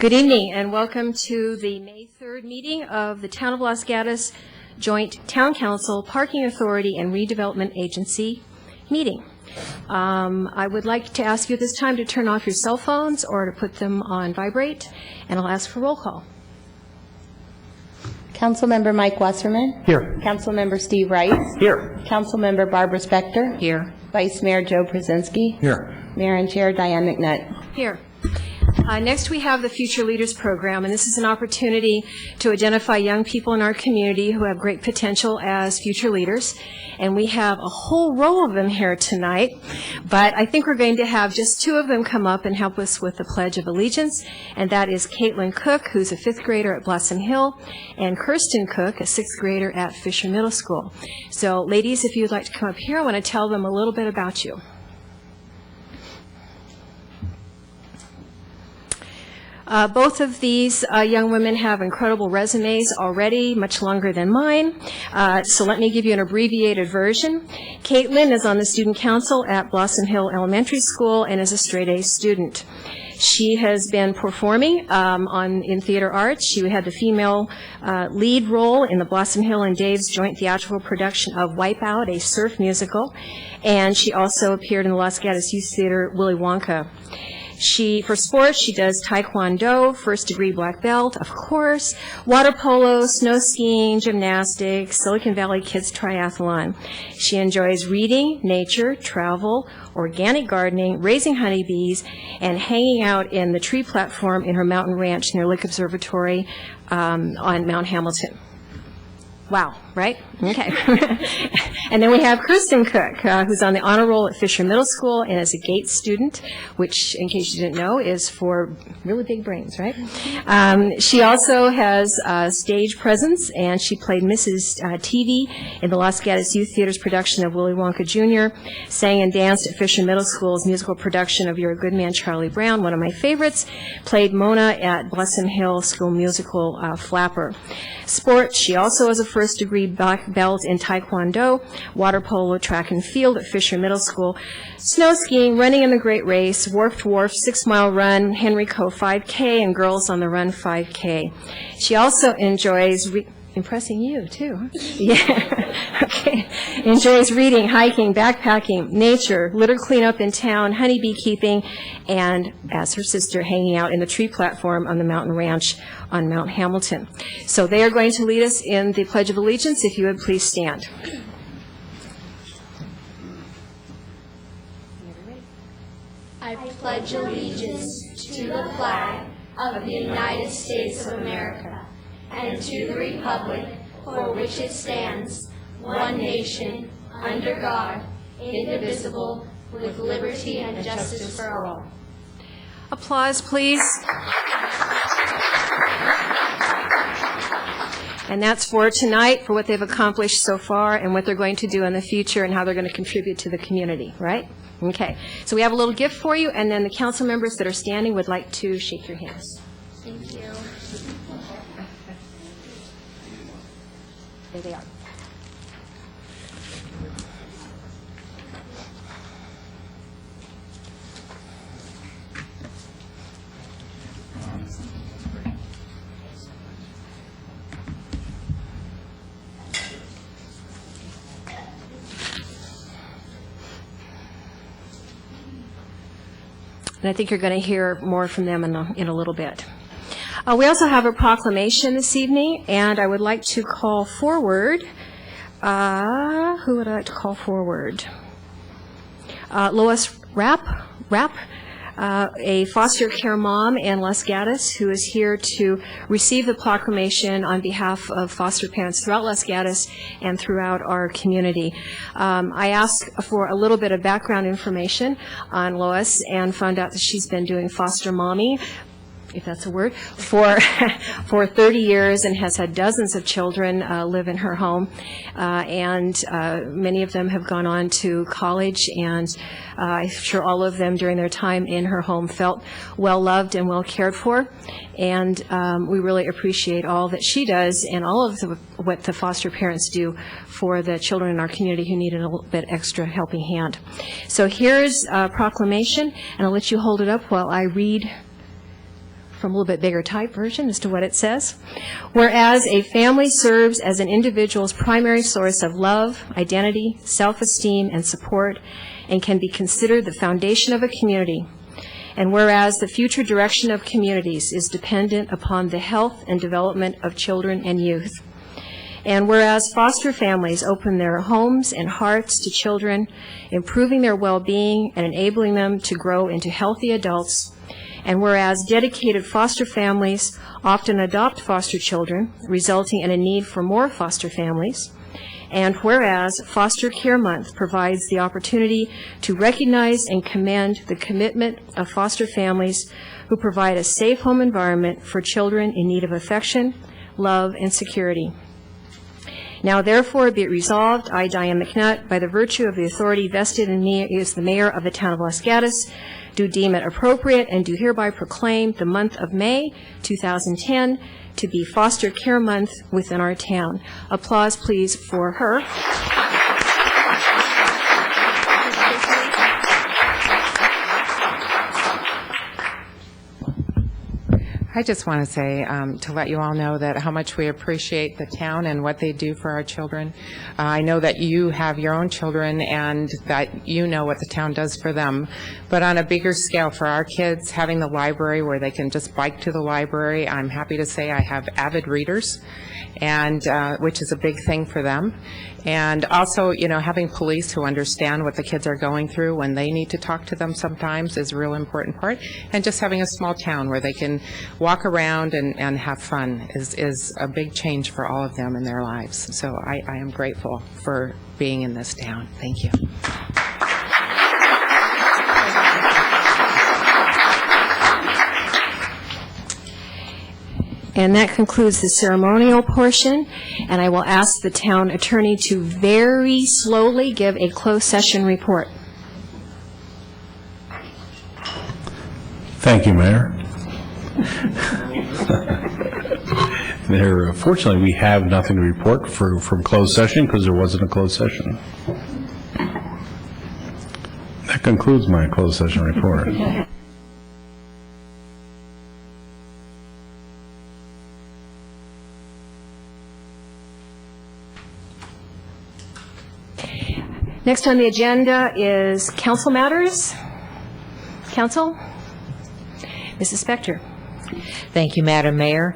Good evening and welcome to the May 3rd meeting of the Town of Los Gatos Joint Town Council, Parking Authority, and Redevelopment Agency meeting. I would like to ask you at this time to turn off your cell phones or to put them on vibrate, and I'll ask for roll call. Councilmember Mike Wasserman. Here. Councilmember Steve Rice. Here. Councilmember Barbara Spector. Here. Vice Mayor Joe Brzezinski. Here. Mayor and Chair Diane McNutt. Here. Next, we have the Future Leaders Program, and this is an opportunity to identify young people in our community who have great potential as future leaders. And we have a whole row of them here tonight, but I think we're going to have just two of them come up and help us with the Pledge of Allegiance, and that is Caitlin Cook, who's a 5th grader at Blossom Hill, and Kirsten Cook, a 6th grader at Fisher Middle School. So, ladies, if you'd like to come up here, I want to tell them a little bit about you. Both of these young women have incredible resumes already, much longer than mine. So let me give you an abbreviated version. Caitlin is on the student council at Blossom Hill Elementary School and is a straight-A student. She has been performing in theater arts. She had the female lead role in the Blossom Hill and Dave's joint theatrical production of Wipeout, a surf musical, and she also appeared in the Los Gatos Youth Theater Willy Wonka. For sports, she does taekwondo, first-degree black belt, of course, water polo, snow skiing, gymnastics, Silicon Valley Kids Triathlon. She enjoys reading, nature, travel, organic gardening, raising honeybees, and hanging out in the tree platform in her mountain ranch near Lake Observatory on Mount Hamilton. Wow, right? Okay. And then we have Kirsten Cook, who's on the honor roll at Fisher Middle School and is a Gates student, which, in case you didn't know, is for really big brains, right? She also has stage presence, and she played Mrs. TV in the Los Gatos Youth Theater's production of Willy Wonka Jr., sang and danced at Fisher Middle School's musical production of You're a Good Man, Charlie Brown, one of my favorites, played Mona at Blossom Hill School musical Flapper. Sports, she also has a first-degree black belt in taekwondo, water polo, track and field at Fisher Middle School, snow skiing, running in the Great Race, Wharf to Wharf 6-mile run, Henry Coe 5K, and Girls on the Run 5K. She also enjoys impressing you, too. Yeah. Okay. Enjoys reading, hiking, backpacking, nature, litter cleanup in town, honeybee keeping, and, as her sister, hanging out in the tree platform on the mountain ranch on Mount Hamilton. So they are going to lead us in the Pledge of Allegiance. If you would please stand. I pledge allegiance to the flag of the United States of America and to the republic for which it stands, one nation, under God, indivisible, with liberty and justice for all. Applause, please. And that's for tonight, for what they've accomplished so far and what they're going to do in the future and how they're going to contribute to the community, right? Okay. So we have a little gift for you, and then the council members that are standing would like to shake your hands. Thank you. There they are. And I think you're going to hear more from them in a little bit. We also have a proclamation this evening, and I would like to call forward, who would I like to call forward? Lois Rapp, a foster care mom in Los Gatos, who is here to receive the proclamation on behalf of foster parents throughout Los Gatos and throughout our community. I asked for a little bit of background information on Lois and found out that she's been doing foster mommy, if that's a word, for 30 years and has had dozens of children live in her home. And many of them have gone on to college, and I'm sure all of them during their time in her home felt well loved and well cared for. And we really appreciate all that she does and all of what the foster parents do for the children in our community who need a little bit extra helping hand. So here's a proclamation, and I'll let you hold it up while I read from a little bit bigger type version as to what it says. Whereas a family serves as an individual's primary source of love, identity, self-esteem, and support, and can be considered the foundation of a community. And whereas the future direction of communities is dependent upon the health and development of children and youth. And whereas foster families open their homes and hearts to children, improving their well-being and enabling them to grow into healthy adults. And whereas dedicated foster families often adopt foster children, resulting in a need for more foster families. And whereas Foster Care Month provides the opportunity to recognize and commend the commitment of foster families who provide a safe home environment for children in need of affection, love, and security. Now, therefore, be it resolved, I, Diane McNutt, by the virtue of the authority vested in me as the mayor of the town of Los Gatos, do deem it appropriate and do hereby proclaim the month of May 2010 to be Foster Care Month within our town. Applause, please, for her. I just want to say, to let you all know that how much we appreciate the town and what they do for our children. I know that you have your own children and that you know what the town does for them. But on a bigger scale for our kids, having the library where they can just bike to the library, I'm happy to say I have avid readers, and which is a big thing for them. And also, you know, having police who understand what the kids are going through when they need to talk to them sometimes is a real important part. And just having a small town where they can walk around and have fun is a big change for all of them in their lives. So I am grateful for being in this town. Thank you. And that concludes the ceremonial portion, and I will ask the town attorney to very slowly give a closed session report. Thank you, Mayor. Fortunately, we have nothing to report from closed session because there wasn't a closed session. That concludes my closed session report. Next on the agenda is council matters. Council? Mrs. Spector. Thank you, Madam Mayor.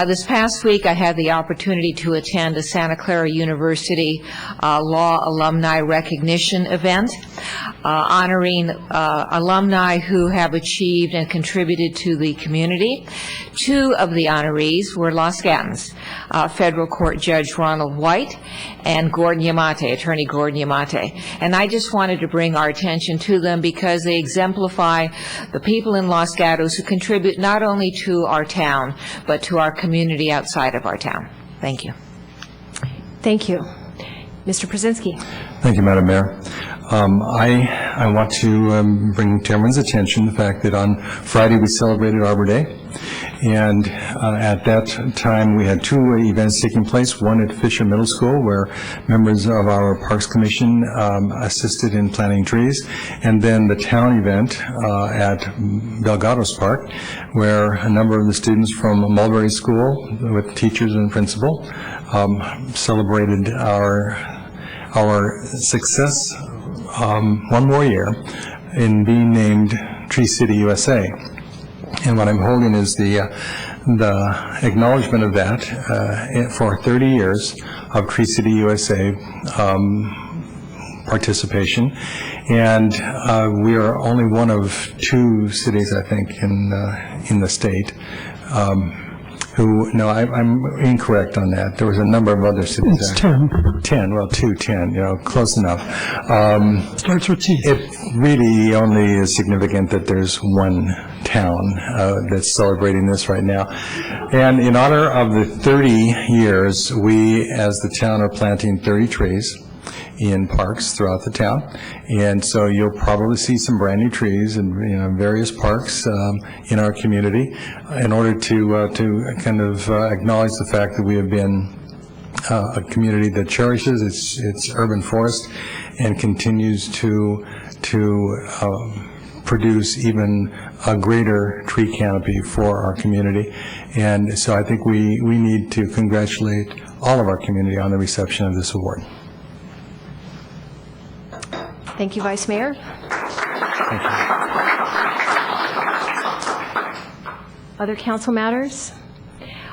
This past week, I had the opportunity to attend a Santa Clara University Law Alumni Recognition event, honoring alumni who have achieved and contributed to the community. Two of the honorees were Los Gatons, Federal Court Judge Ronald White and Gordon Yamate, Attorney Gordon Yamate. And I just wanted to bring our attention to them because they exemplify the people in Los Gatos who contribute not only to our town, but to our community outside of our town. Thank you. Thank you. Mr. Brzezinski. Thank you, Madam Mayor. I want to bring to everyone's attention the fact that on Friday we celebrated Arbor Day. And at that time, we had two events taking place, one at Fisher Middle School, where members of our Parks Commission assisted in planting trees, and then the town event at Delgados Park, where a number of the students from Mulberry School, with teachers and principal, celebrated our success one more year in being named Tree City USA. And what I'm holding is the acknowledgement of that for 30 years of Tree City USA participation. And we are only one of two cities, I think, in the state who, no, I'm incorrect on that. There was a number of other cities. It's 10. 10, well, 10, close enough. Starts with T. It really only is significant that there's one town that's celebrating this right now. And in honor of the 30 years, we, as the town, are planting 30 trees in parks throughout the town. And so you'll probably see some brand new trees in various parks in our community in order to kind of acknowledge the fact that we have been a community that cherishes its urban forest and continues to produce even a greater tree canopy for our community. And so I think we need to congratulate all of our community on the reception of this award. Thank you, Vice Mayor. Thank you. Other council matters?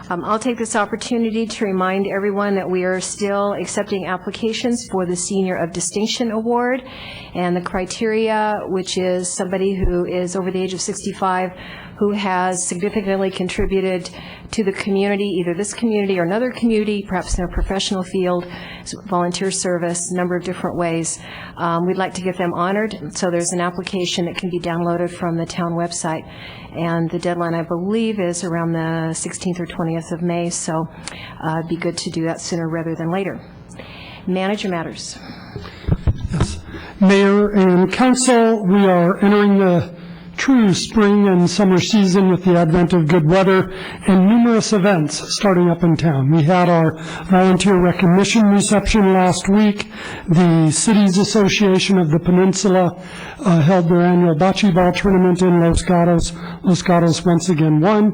I'll take this opportunity to remind everyone that we are still accepting applications for the Senior of Distinction Award, and the criteria, which is somebody who is over the age of 65, who has significantly contributed to the community, either this community or another community, perhaps in a professional field, volunteer service, a number of different ways. We'd like to get them honored, so there's an application that can be downloaded from the town website, and the deadline, I believe, is around the 16th or 20th of May, so it'd be good to do that sooner rather than later. Manager matters. Yes. Mayor and council, we are entering the true spring and summer season with the advent of good weather and numerous events starting up in town. We had our volunteer recognition reception last week. The Cities Association of the Peninsula held their annual bocce ball tournament in Los Gatos. Los Gatos once again won.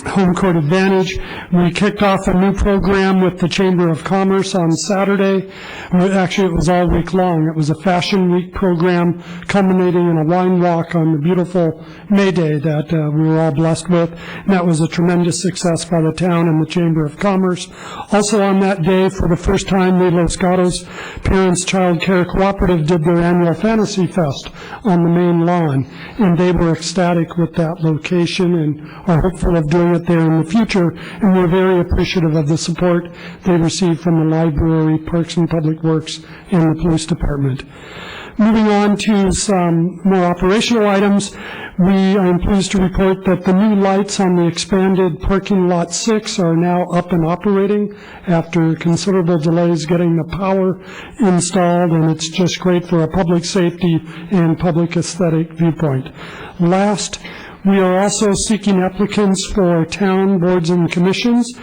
Home court advantage. We kicked off a new program with the Chamber of Commerce on Saturday. Actually, it was all week long. It was a Fashion Week program culminating in a wine walk on the beautiful May Day that we were all blessed with. And that was a tremendous success by the town and the Chamber of Commerce. Also on that day, for the first time, the Los Gatos Parents Child Care Cooperative did their annual Fantasy Fest on the main lawn. And they were ecstatic with that location and are hopeful of doing it there in the future, and we're very appreciative of the support they received from the library, Parks and Public Works, and the police department. Moving on to some more operational items, I am pleased to report that the new lights on the expanded parking lot 6 are now up and operating after considerable delays getting the power installed, and it's just great for a public safety and public aesthetic viewpoint. Last, we are also seeking applicants for town boards and commissions.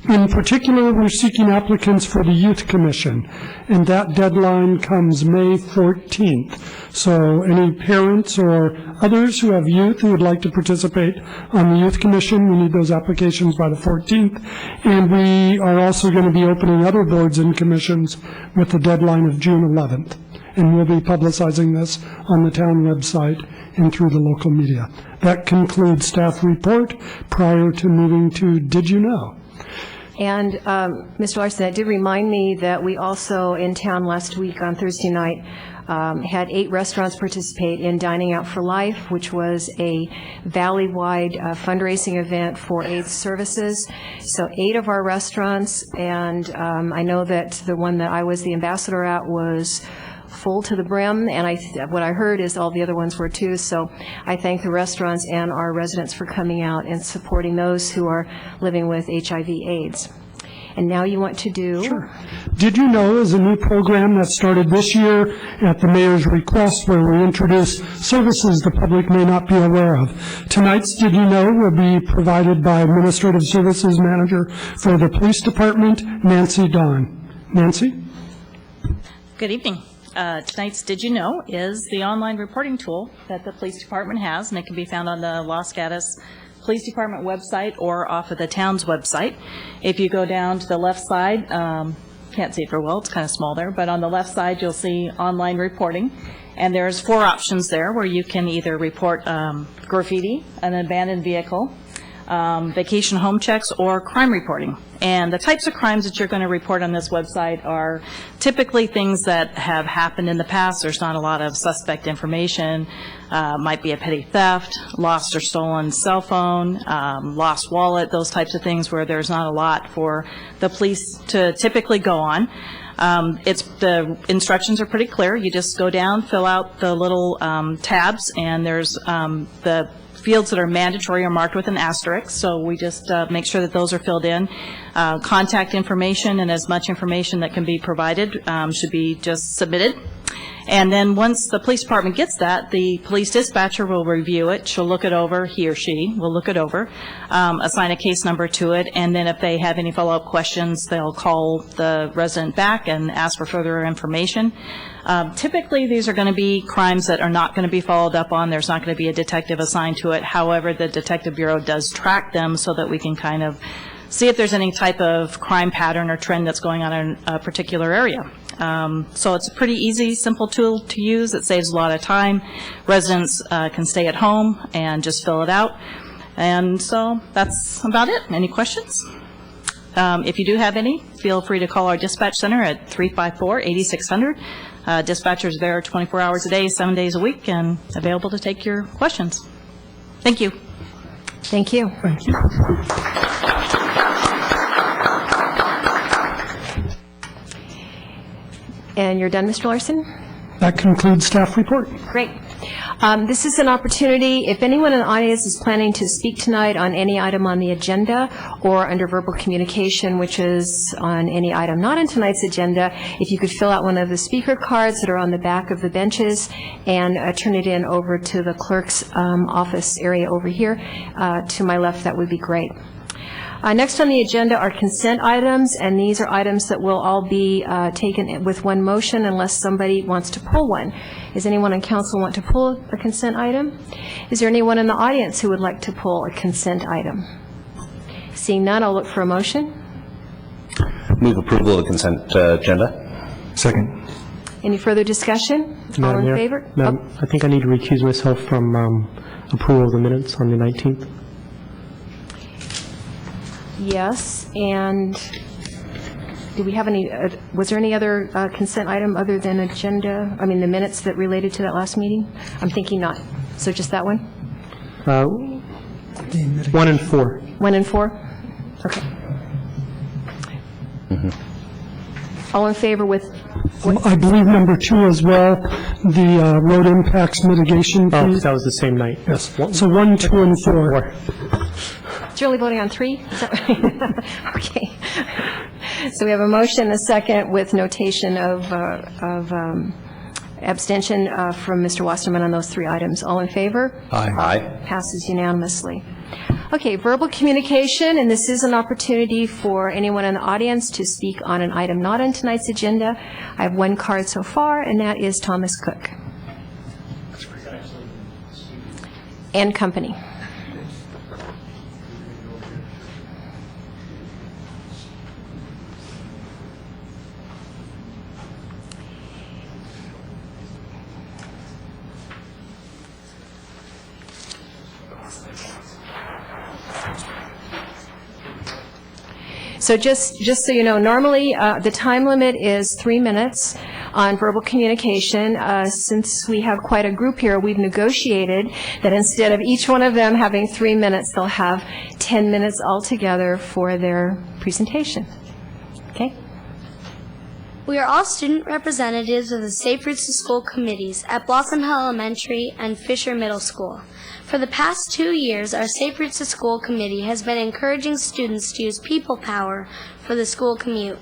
In particular, we're seeking applicants for the Youth Commission, and that deadline comes May 14th. So any parents or others who have youth who would like to participate on the Youth Commission, we need those applications by the 14th. And we are also going to be opening other boards and commissions with the deadline of June 11th. and we'll be publicizing this on the town website and through the local media. That concludes staff report. Prior to moving to Did You Know? And, Mr. Larson, that did remind me that we also, in town last week on Thursday night, had 8 restaurants participate in Dining Out for Life, which was a valley-wide fundraising event for AIDS services. So 8 of our restaurants, and I know that the one that I was the ambassador at was full to the brim, and what I heard is all the other ones were too. So I thank the restaurants and our residents for coming out and supporting those who are living with HIV/AIDS. And now you want to do? Sure. Did You Know is a new program that started this year at the mayor's request, where we introduce services the public may not be aware of. Tonight's Did You Know will be provided by Administrative Services Manager for the Police Department, Nancy Dawn. Nancy? Good evening. Tonight's Did You Know is the online reporting tool that the police department has, and it can be found on the Los Gatos Police Department website or off of the town's website. If you go down to the left side, can't see it very well, it's kind of small there, but on the left side you'll see online reporting, and there's 4 options there where you can either report graffiti, an abandoned vehicle, vacation home checks, or crime reporting. And the types of crimes that you're going to report on this website are typically things that have happened in the past. There's not a lot of suspect information. Might be a petty theft, lost or stolen cell phone, lost wallet, those types of things where there's not a lot for the police to typically go on. The instructions are pretty clear. You just go down, fill out the little tabs, and there's the fields that are mandatory are marked with an asterisk, so we just make sure that those are filled in. Contact information and as much information that can be provided should be just submitted. And then once the police department gets that, the police dispatcher will review it. She'll look it over, he or she will look it over, assign a case number to it, and then if they have any follow-up questions, they'll call the resident back and ask for further information. Typically, these are going to be crimes that are not going to be followed up on. There's not going to be a detective assigned to it. However, the Detective Bureau does track them so that we can kind of see if there's any type of crime pattern or trend that's going on in a particular area. So it's a pretty easy, simple tool to use. It saves a lot of time. Residents can stay at home and just fill it out. And so that's about it. Any questions? If you do have any, feel free to call our dispatch center at 354-8600. Dispatchers there 24 hours a day, 7 days a week, and available to take your questions. Thank you. Thank you. Thank you. And you're done, Mr. Larson? That concludes staff report. Great. This is an opportunity, if anyone in the audience is planning to speak tonight on any item on the agenda or under verbal communication, which is on any item not on tonight's agenda, if you could fill out one of the speaker cards that are on the back of the benches and turn it in over to the clerk's office area over here to my left, that would be great. Next on the agenda are consent items, and these are items that will all be taken with one motion unless somebody wants to pull one. Does anyone on council want to pull a consent item? Is there anyone in the audience who would like to pull a consent item? Seeing none, I'll look for a motion. Move approval of the consent agenda. Second. Any further discussion? All in favor? Madam, I think I need to recuse myself from approval of the minutes on the 19th. Yes, and do we have any, was there any other consent item other than agenda, the minutes that related to that last meeting? I'm thinking not. So just that one? 1 and 4. 1 and 4? Okay. All in favor with? I believe number 2 as well, the road impacts mitigation Oh, fees. that was the same night. Yes. So 1, 2, and 4. You're only voting on 3? Is that right? Okay. So we have a motion, a second, with notation of abstention from Mr. Wasserman on those 3 items. All in favor? Aye. Passes unanimously. Okay, verbal communication, and this is an opportunity for anyone in the audience to speak on an item not on tonight's agenda. I have 1 card so far, and that is Thomas Cook and company. So just so you know, normally the time limit is 3 minutes on verbal communication. Since we have quite a group here, we've negotiated that instead of each one of them having 3 minutes, they'll have 10 minutes altogether for their presentation. Okay? We are all student representatives of the Safe Routes to School committees at Blossom Hill Elementary and Fisher Middle School. For the past 2 years, our Safe Routes to School committee has been encouraging students to use people power for the school commute.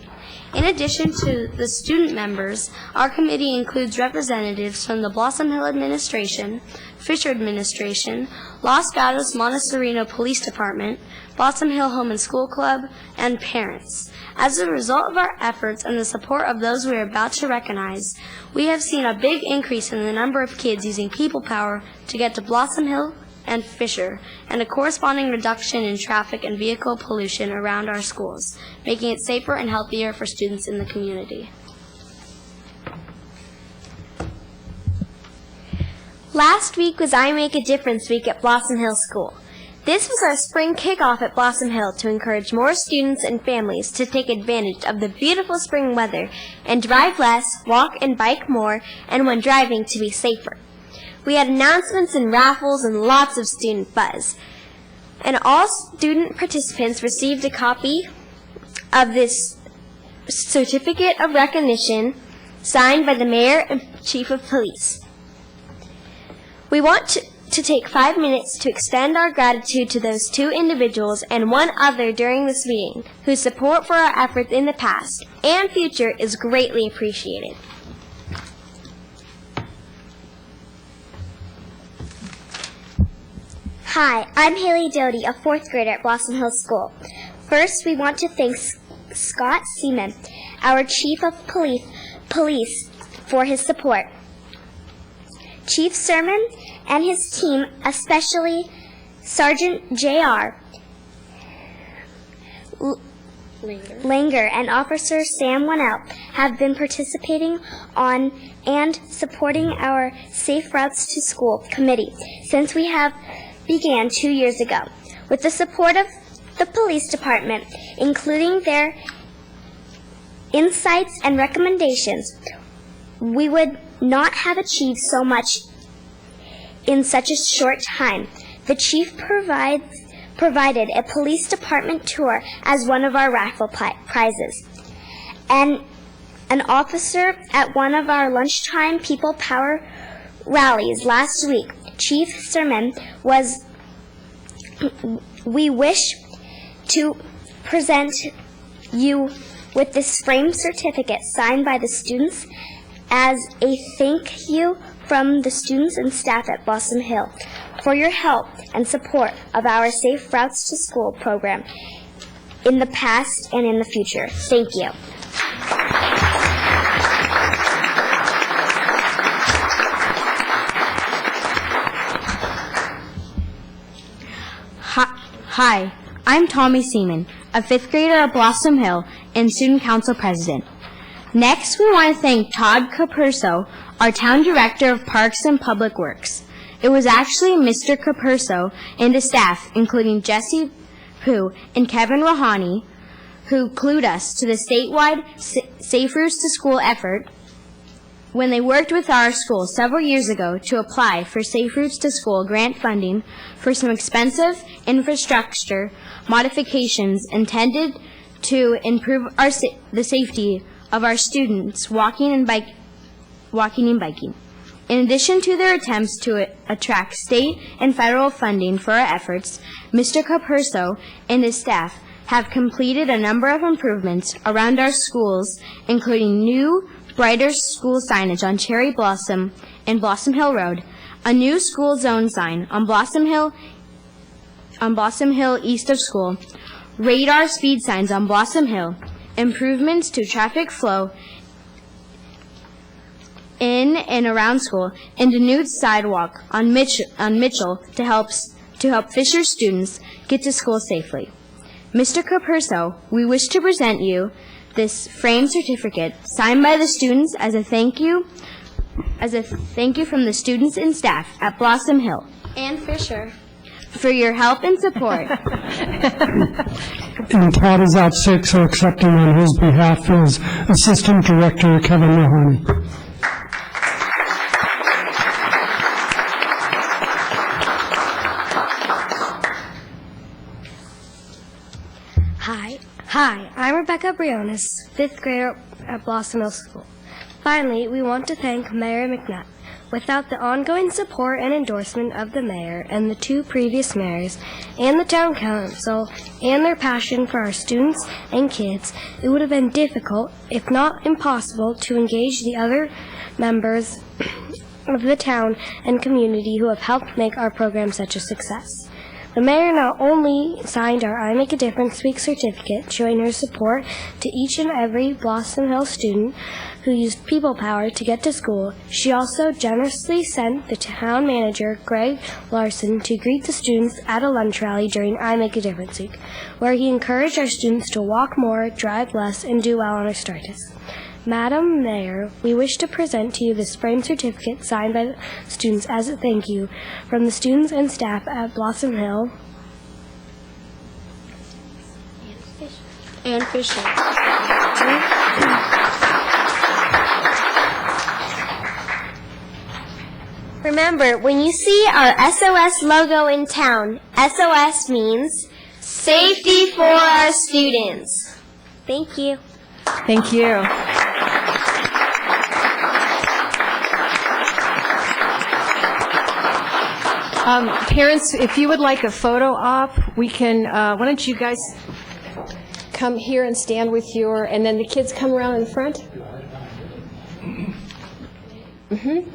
In addition to the student members, our committee includes representatives from the Blossom Hill Administration, Fisher Administration, Los Gatos Montessorino Police Department, Blossom Hill Home and School Club, and parents. As a result of our efforts and the support of those we are about to recognize, we have seen a big increase in the number of kids using people power to get to Blossom Hill and Fisher, and a corresponding reduction in traffic and vehicle pollution around our schools, making it safer and healthier for students in the community. Last week was I Make a Difference Week at Blossom Hill School. This was our spring kickoff at Blossom Hill to encourage more students and families to take advantage of the beautiful spring weather and drive less, walk and bike more, and when driving to be safer. We had announcements and raffles and lots of student buzz. And all student participants received a copy of this certificate of recognition signed by the Mayor and Chief of Police. We want to take 5 minutes to extend our gratitude to those 2 individuals and 1 other during this meeting whose support for our efforts in the past and future is greatly appreciated. Hi, I'm Haley Doty, a 4th grader at Blossom Hill School. First, we want to thank Scott Seaman, our Chief of Police, for his support. Chief Sermon and his team, especially Sergeant J.R. Langer and Officer Sam Winnell, have been participating on and supporting our Safe Routes to School committee since we have began 2 years ago. With the support of the police department, including their insights and recommendations, we would not have achieved so much in such a short time. The chief provided a police department tour as one of our raffle prizes. And an officer at one of our lunchtime People Power rallies last week, Chief Sermon, we wish to present you with this framed certificate signed by the students as a thank you from the students and staff at Blossom Hill for your help and support of our Safe Routes to School program in the past and in the future. Thank you. Hi, I'm Tommy Seaman, a 5th grader at Blossom Hill and Student Council President. Next, we want to thank Todd Capurso, our Town Director of Parks and Public Works. It was actually Mr. Capurso and his staff, including Jesse Pooh and Kevin Rahani, who clued us to the statewide Safe Routes to School effort when they worked with our school several years ago to apply for Safe Routes to School grant funding for some expensive infrastructure modifications intended to improve the safety of our students walking and biking. In addition to their attempts to attract state and federal funding for our efforts, Mr. Capurso and his staff have completed a number of improvements around our schools, including new, brighter school signage on Cherry Blossom and Blossom Hill Road, a new school zone sign on Blossom Hill east of school, radar speed signs on Blossom Hill, improvements to traffic flow in and around school, and a new sidewalk on Mitchell to help Fisher students get to school safely. Mr. Capurso, we wish to present you this framed certificate signed by the students as a thank you from the students and staff at Blossom Hill and Fisher for your help and support. And Todd is out sick, so accepting on his behalf is Assistant Director Kevin Mahoney. Hi, I'm Rebecca Briones, 5th grader at Blossom Hill School. Finally, we want to thank Mayor McNutt. Without the ongoing support and endorsement of the mayor and the 2 previous mayors and the town council and their passion for our students and kids, it would have been difficult, if not impossible, to engage the other members of the town and community who have helped make our program such a success. The mayor not only signed our I Make a Difference Week certificate showing her support to each and every Blossom Hill student who used people power to get to school, she also generously sent the town manager, Greg Larson, to greet the students at a lunch rally during I Make a Difference Week, where he encouraged our students to walk more, drive less, and do well on our STAR tests. Madam Mayor, we wish to present to you this frame certificate signed by the students as a thank you from the students and staff at Blossom Hill and Fisher. Remember, when you see our SOS logo in town, SOS means safety for our students. Thank you. Thank you. Parents, if you would like a photo op, we can, why don't you guys come here and stand with your, and then the kids come around in the front. Mm-hmm.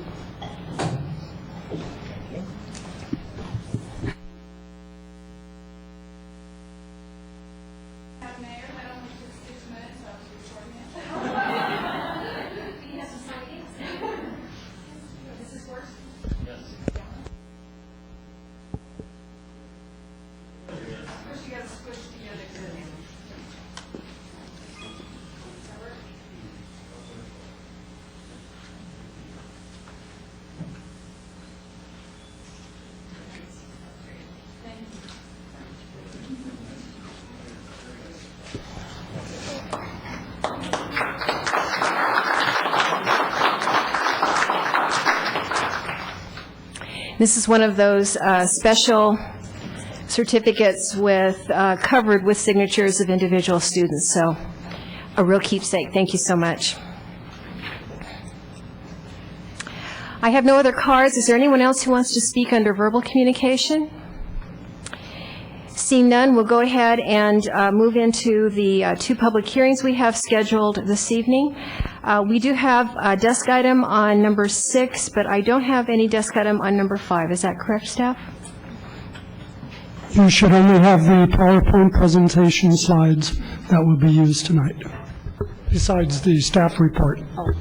This is one of those special certificates with covered with signatures of individual students, so a real keepsake. Thank you so much. I have no other cards. Is there anyone else who wants to speak under verbal communication? Seeing none, we'll go ahead and move into the 2 public hearings we have scheduled this evening. We do have a desk item on number 6, but I don't have any desk item on number 5. Is that correct, staff? You should only have the PowerPoint presentation slides that will be used tonight, besides the staff report. Oh.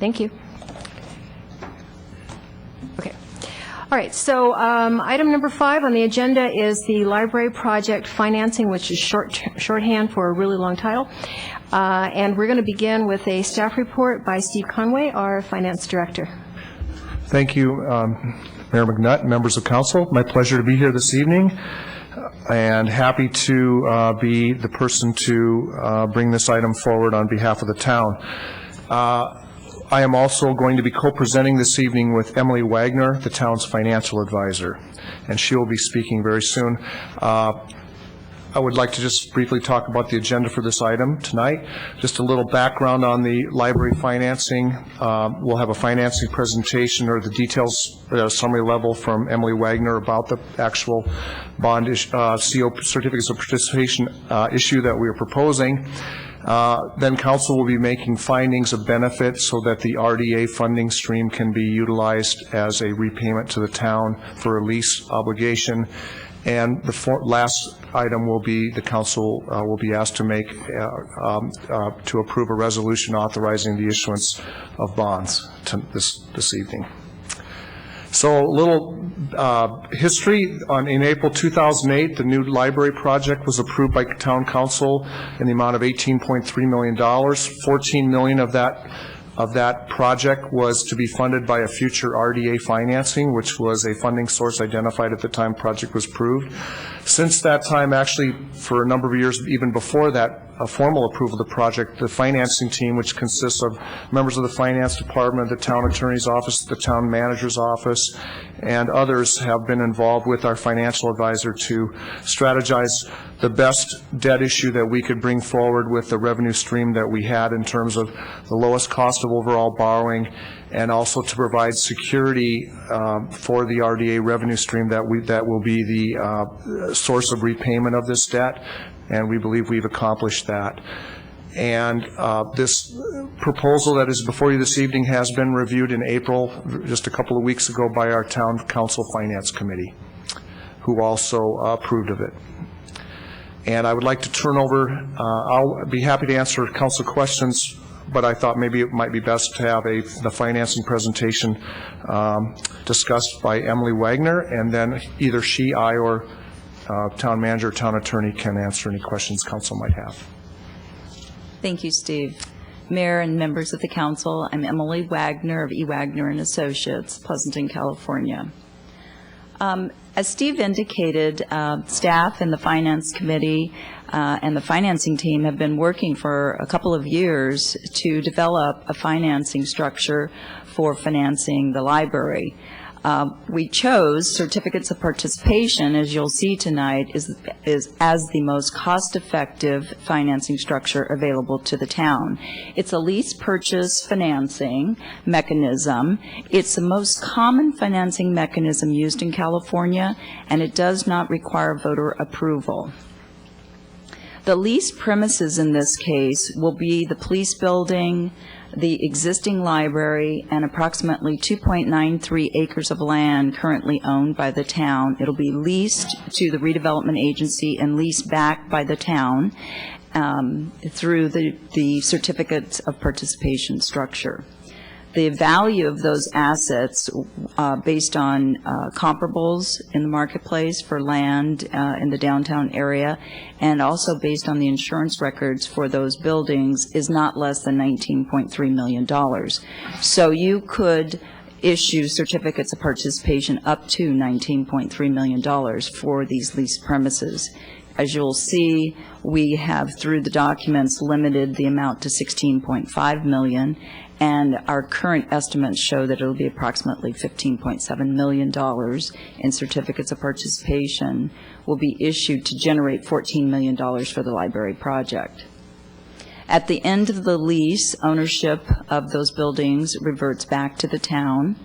Thank you. Okay. All right, so item number 5 on the agenda is the library project financing, which is shorthand for a really long title. And we're going to begin with a staff report by Steve Conway, our finance director. Thank you, Mayor McNutt, members of council. My pleasure to be here this evening, and happy to be the person to bring this item forward on behalf of the town. I am also going to be co-presenting this evening with Emily Wagner, the town's financial advisor, and she will be speaking very soon. I would like to just briefly talk about the agenda for this item tonight. Just a little background on the library financing. We'll have a financing presentation or the details at a summary level from Emily Wagner about the actual bond CO certificates of participation issue that we are proposing. Then council will be making findings of benefit so that the RDA funding stream can be utilized as a repayment to the town for a lease obligation. And the last item will be the council will be asked to make to approve a resolution authorizing the issuance of bonds this evening. So a little history. In April 2008, the new library project was approved by town council in the amount of $18.3 million. $14 million of that of that project was to be funded by a future RDA financing, which was a funding source identified at the time project was approved. Since that time, actually, for a number of years, even before that formal approval of the project, the financing team, which consists of members of the finance department, the town attorney's office, the town manager's office, and others have been involved with our financial advisor to strategize the best debt issue that we could bring forward with the revenue stream that we had in terms of the lowest cost of overall borrowing, and also to provide security for the RDA revenue stream that will be the source of repayment of this debt, and we believe we've accomplished that. And this proposal that is before you this evening has been reviewed in April, just a couple of weeks ago, by our Town Council Finance Committee, who also approved of it. And I would like to turn over, I'll be happy to answer council questions, but I thought maybe it might be best to have the financing presentation discussed by Emily Wagner, and then either she, I, or town manager or town attorney can answer any questions council might have. Thank you, Steve. Mayor and members of the council, I'm Emily Wagner of E. Wagner and Associates, Pleasanton, California. As Steve indicated, staff and the Finance Committee and the financing team have been working for a couple of years to develop a financing structure for financing the library. We chose certificates of participation, as you'll see tonight, is as the most cost-effective financing structure available to the town. It's a lease purchase financing mechanism. It's the most common financing mechanism used in California, and it does not require voter approval. The lease premises in this case will be the police building, the existing library, and approximately 2.93 acres of land currently owned by the town. It'll be leased to the redevelopment agency and leased back by the town through the certificates of participation structure. The value of those assets based on comparables in the marketplace for land in the downtown area, and also based on the insurance records for those buildings, is not less than $19.3 million. So you could issue certificates of participation up to $19.3 million for these leased premises. As you'll see, we have, through the documents, limited the amount to $16.5 million, and our current estimates show that it will be approximately $15.7 million in certificates of participation will be issued to generate $14 million for the library project. At the end of the lease, ownership of those buildings reverts back to the town,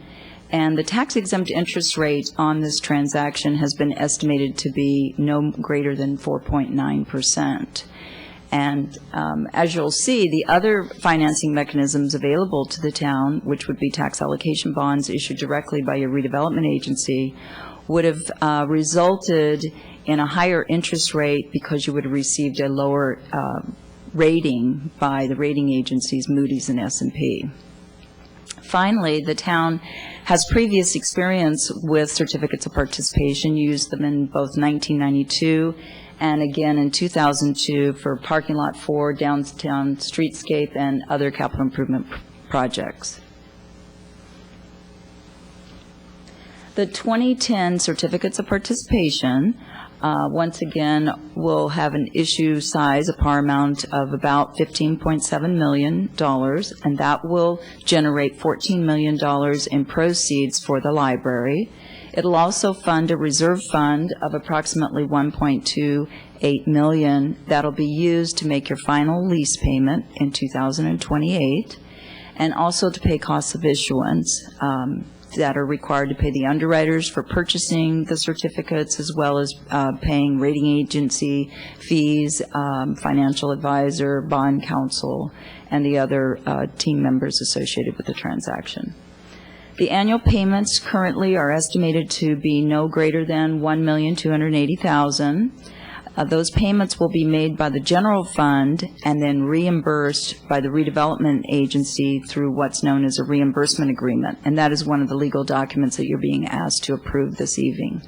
and the tax-exempt interest rate on this transaction has been estimated to be no greater than 4.9%. And as you'll see, the other financing mechanisms available to the town, which would be tax allocation bonds issued directly by your redevelopment agency, would have resulted in a higher interest rate because you would have received a lower rating by the rating agencies Moody's and S&P. Finally, the town has previous experience with certificates of participation, used them in both 1992 and again in 2002 for Parking Lot 4, Downtown Streetscape, and other capital improvement projects. The 2010 certificates of participation, once again, will have an issue size, a par amount of about $15.7 million, and that will generate $14 million in proceeds for the library. It'll also fund a reserve fund of approximately $1.28 million that'll be used to make your final lease payment in 2028, and also to pay costs of issuance that are required to pay the underwriters for purchasing the certificates, as well as paying rating agency fees, financial advisor, bond counsel, and the other team members associated with the transaction. The annual payments currently are estimated to be no greater than $1,280,000. Those payments will be made by the general fund and then reimbursed by the redevelopment agency through what's known as a reimbursement agreement, and that is one of the legal documents that you're being asked to approve this evening.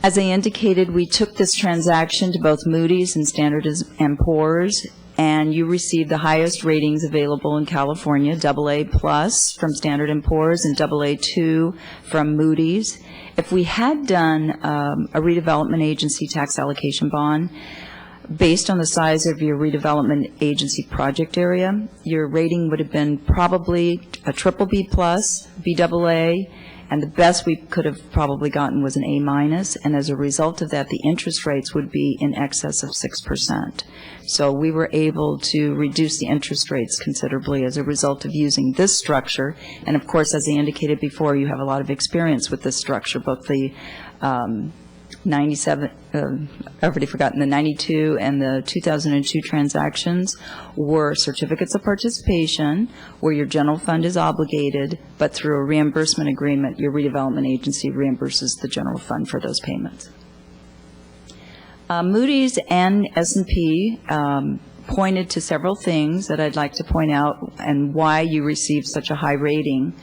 As I indicated, we took this transaction to both Moody's and Standard & Poor's, and you received the highest ratings available in California, AA+ from Standard & Poor's and AA2 from Moody's. If we had done a redevelopment agency tax allocation bond, based on the size of your redevelopment agency project area, your rating would have been probably a BBB+, BAA, and the best we could have probably gotten was an A-, and as a result of that, the interest rates would be in excess of 6%. So we were able to reduce the interest rates considerably as a result of using this structure, and of course, as I indicated before, you have a lot of experience with this structure, both the 97, I've already forgotten, the 92 and the 2002 transactions were certificates of participation where your general fund is obligated, but through a reimbursement agreement, your redevelopment agency reimburses the general fund for those payments. Moody's and S&P pointed to several things that I'd like to point out and why you received such a high rating.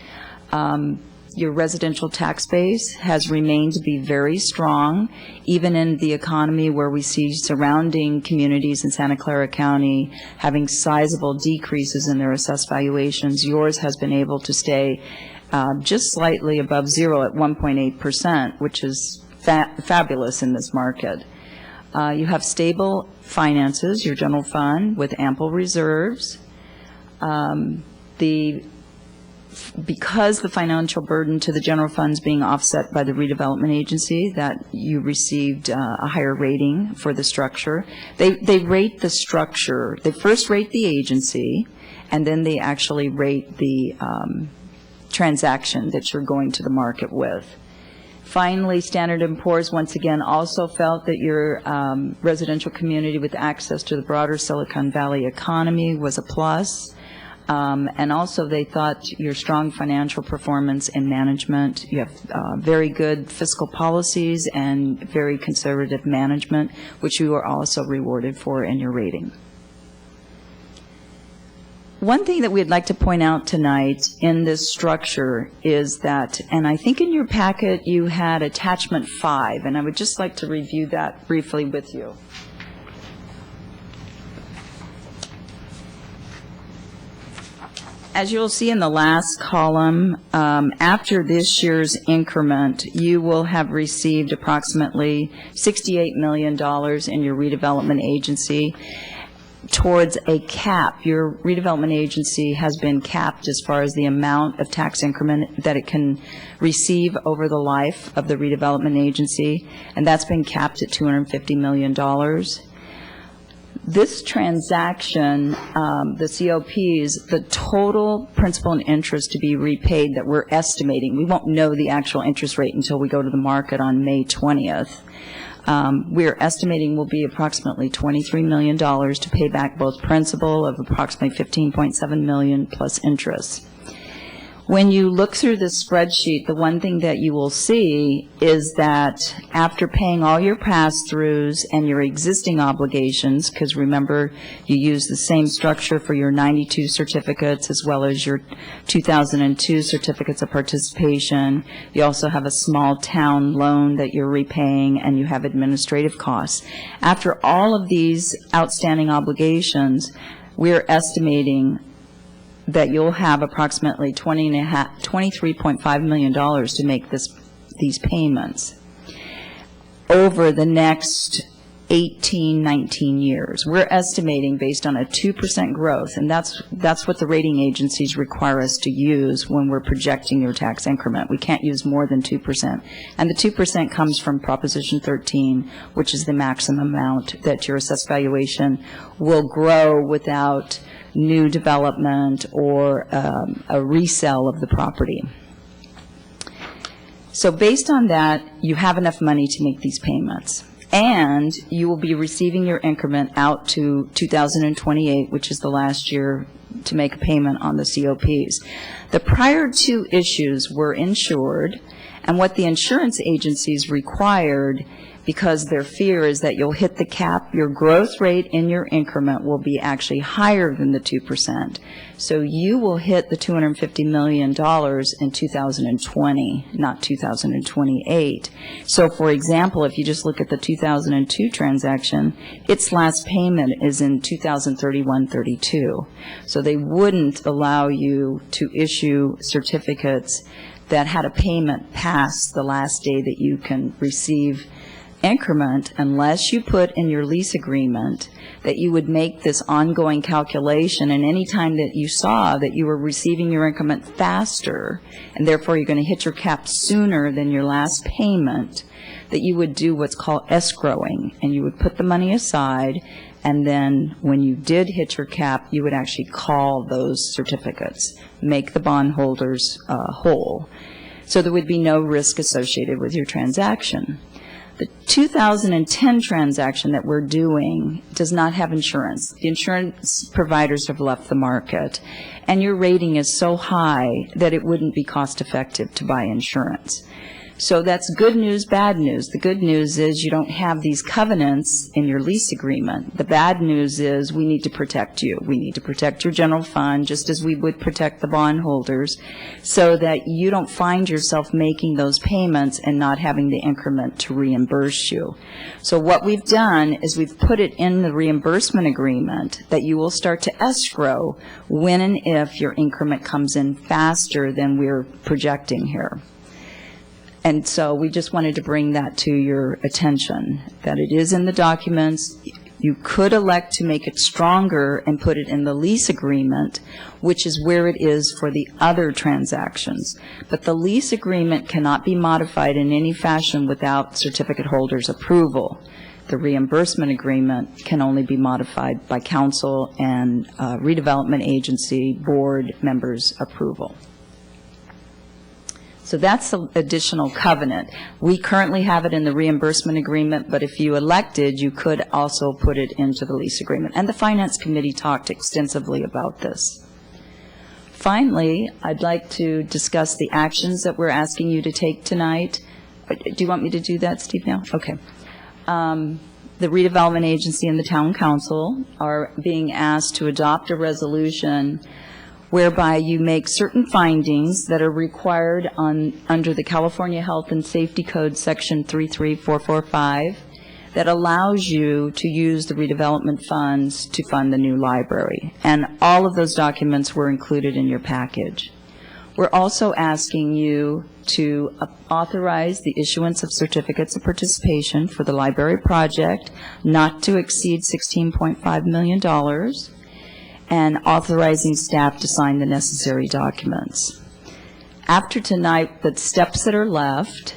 Your residential tax base has remained to be very strong, even in the economy where we see surrounding communities in Santa Clara County having sizable decreases in their assessed valuations. Yours has been able to stay just slightly above zero at 1.8%, which is fabulous in this market. You have stable finances, your general fund, with ample reserves. Because the financial burden to the general funds being offset by the redevelopment agency, that you received a higher rating for the structure. They rate the structure. They first rate the agency, and then they actually rate the transaction that you're going to the market with. Finally, Standard & Poor's once again also felt that your residential community with access to the broader Silicon Valley economy was a plus. And also they thought your strong financial performance and management, you have very good fiscal policies and very conservative management, which you are also rewarded for in your rating. One thing that we'd like to point out tonight in this structure is that, and I think in your packet you had attachment 5, and I would just like to review that briefly with you. As you'll see in the last column, after this year's increment, you will have received approximately $68 million in your redevelopment agency towards a cap. Your redevelopment agency has been capped as far as the amount of tax increment that it can receive over the life of the redevelopment agency, and that's been capped at $250 million. This transaction, the COPs, the total principal and interest to be repaid that we're estimating, we won't know the actual interest rate until we go to the market on May 20th. We're estimating will be approximately $23 million to pay back both principal of approximately $15.7 million plus interest. When you look through this spreadsheet, the one thing that you will see is that after paying all your pass-throughs and your existing obligations, because remember, you use the same structure for your 92 certificates as well as your 2002 certificates of participation. You also have a small town loan that you're repaying, and you have administrative costs. After all of these outstanding obligations, we're estimating that you'll have approximately $23.5 million to make these payments over the next 18, 19 years. We're estimating based on a 2% growth, and that's what the rating agencies require us to use when we're projecting your tax increment. We can't use more than 2%. And the 2% comes from Proposition 13, which is the maximum amount that your assessed valuation will grow without new development or a resale of the property. So based on that, you have enough money to make these payments. And you will be receiving your increment out to 2028, which is the last year to make a payment on the COPs. The prior two issues were insured, and what the insurance agencies required because their fear is that you'll hit the cap. Your growth rate in your increment will be actually higher than the 2%. So you will hit the $250 million in 2020, not 2028. So, for example, if you just look at the 2002 transaction, its last payment is in 2031-32. So they wouldn't allow you to issue certificates that had a payment past the last day that you can receive increment unless you put in your lease agreement that you would make this ongoing calculation, and any time that you saw that you were receiving your increment faster and therefore you're going to hit your cap sooner than your last payment, that you would do what's called escrowing, and you would put the money aside, and then when you did hit your cap, you would actually call those certificates, make the bondholders whole. So there would be no risk associated with your transaction. The 2010 transaction that we're doing does not have insurance. The insurance providers have left the market, and your rating is so high that it wouldn't be cost effective to buy insurance. So that's good news, bad news. The good news is you don't have these covenants in your lease agreement. The bad news is we need to protect you. We need to protect your general fund just as we would protect the bondholders, so that you don't find yourself making those payments and not having the increment to reimburse you. So what we've done is we've put it in the reimbursement agreement that you will start to escrow when and if your increment comes in faster than we're projecting here. And so we just wanted to bring that to your attention, that it is in the documents. You could elect to make it stronger and put it in the lease agreement, which is where it is for the other transactions. But the lease agreement cannot be modified in any fashion without certificate holders' approval. The reimbursement agreement can only be modified by council and redevelopment agency board members' approval. So that's an additional covenant. We currently have it in the reimbursement agreement, but if you elected, you could also put it into the lease agreement. And the Finance Committee talked extensively about this. Finally, I'd like to discuss the actions that we're asking you to take tonight. Do you want me to do that, Steve, now? Okay. The redevelopment agency and the town council are being asked to adopt a resolution whereby you make certain findings that are required under the California Health and Safety Code Section 33445 that allows you to use the redevelopment funds to fund the new library. And all of those documents were included in your package. We're also asking you to authorize the issuance of certificates of participation for the library project not to exceed $16.5 million, and authorizing staff to sign the necessary documents. After tonight, the steps that are left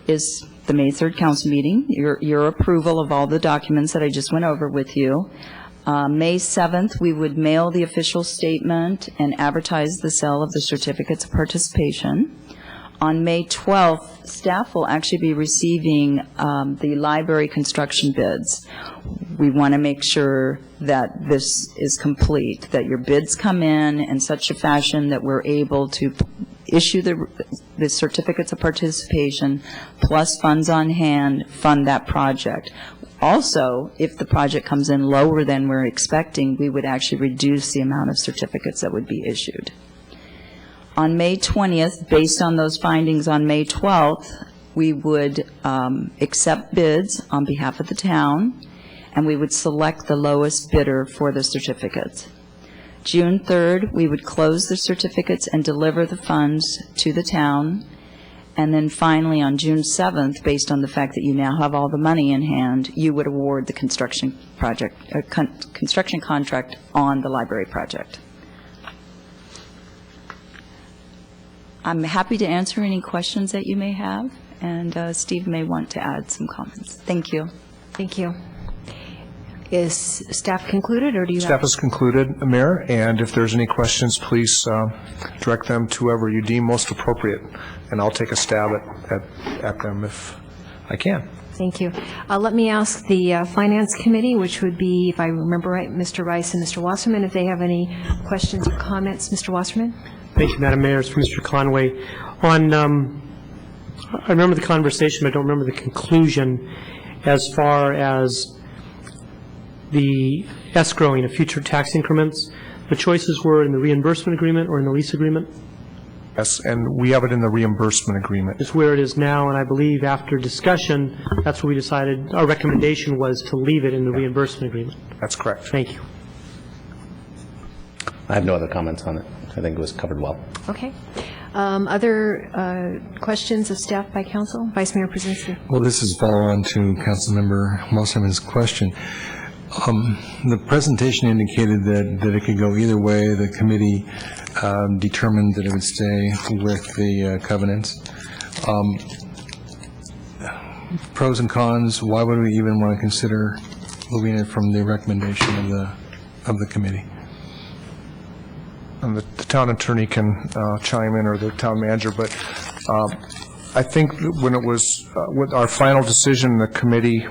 is the May 3rd council meeting, your approval of all the documents that I just went over with you. May 7th, we would mail the official statement and advertise the sale of the certificates of participation. On May 12th, staff will actually be receiving the library construction bids. We want to make sure that this is complete, that your bids come in such a fashion that we're able to issue the certificates of participation plus funds on hand, fund that project. Also, if the project comes in lower than we're expecting, we would actually reduce the amount of certificates that would be issued. On May 20th, based on those findings on May 12th, we would accept bids on behalf of the town, and we would select the lowest bidder for the certificates. June 3rd, we would close the certificates and deliver the funds to the town. And then finally, on June 7th, based on the fact that you now have all the money in hand, you would award the construction contract on the library project. I'm happy to answer any questions that you may have, and Steve may want to add some comments. Thank you. Thank you. Is staff concluded, or do you have? Staff is concluded, Mayor, and if there's any questions, please direct them to whoever you deem most appropriate, and I'll take a stab at them if I can. Thank you. Let me ask the Finance Committee, which would be, if I remember right, Mr. Rice and Mr. Wasserman, if they have any questions or comments. Mr. Wasserman? Thank you, Madam Mayor. It's from Mr. Conway. I remember the conversation, but I don't remember the conclusion. as far as the escrowing of future tax increments, the choices were in the reimbursement agreement or in the lease agreement? Yes, and we have it in the reimbursement agreement. It's where it is now, and I believe after discussion, that's what we decided, our recommendation was to leave it in the reimbursement agreement. That's correct. Thank you. I have no other comments on it. I think it was covered well. Okay. Other questions of staff by council? Vice Mayor Brzezinski. Well, this is follow-on to Councilmember Mosiman's question. The presentation indicated that it could go either way. The committee determined that it would stay with the covenants. Pros and cons, why would we even want to consider moving it from the recommendation of the committee? And the town attorney can chime in, or the town manager, but I think when it was with our final decision, the committee,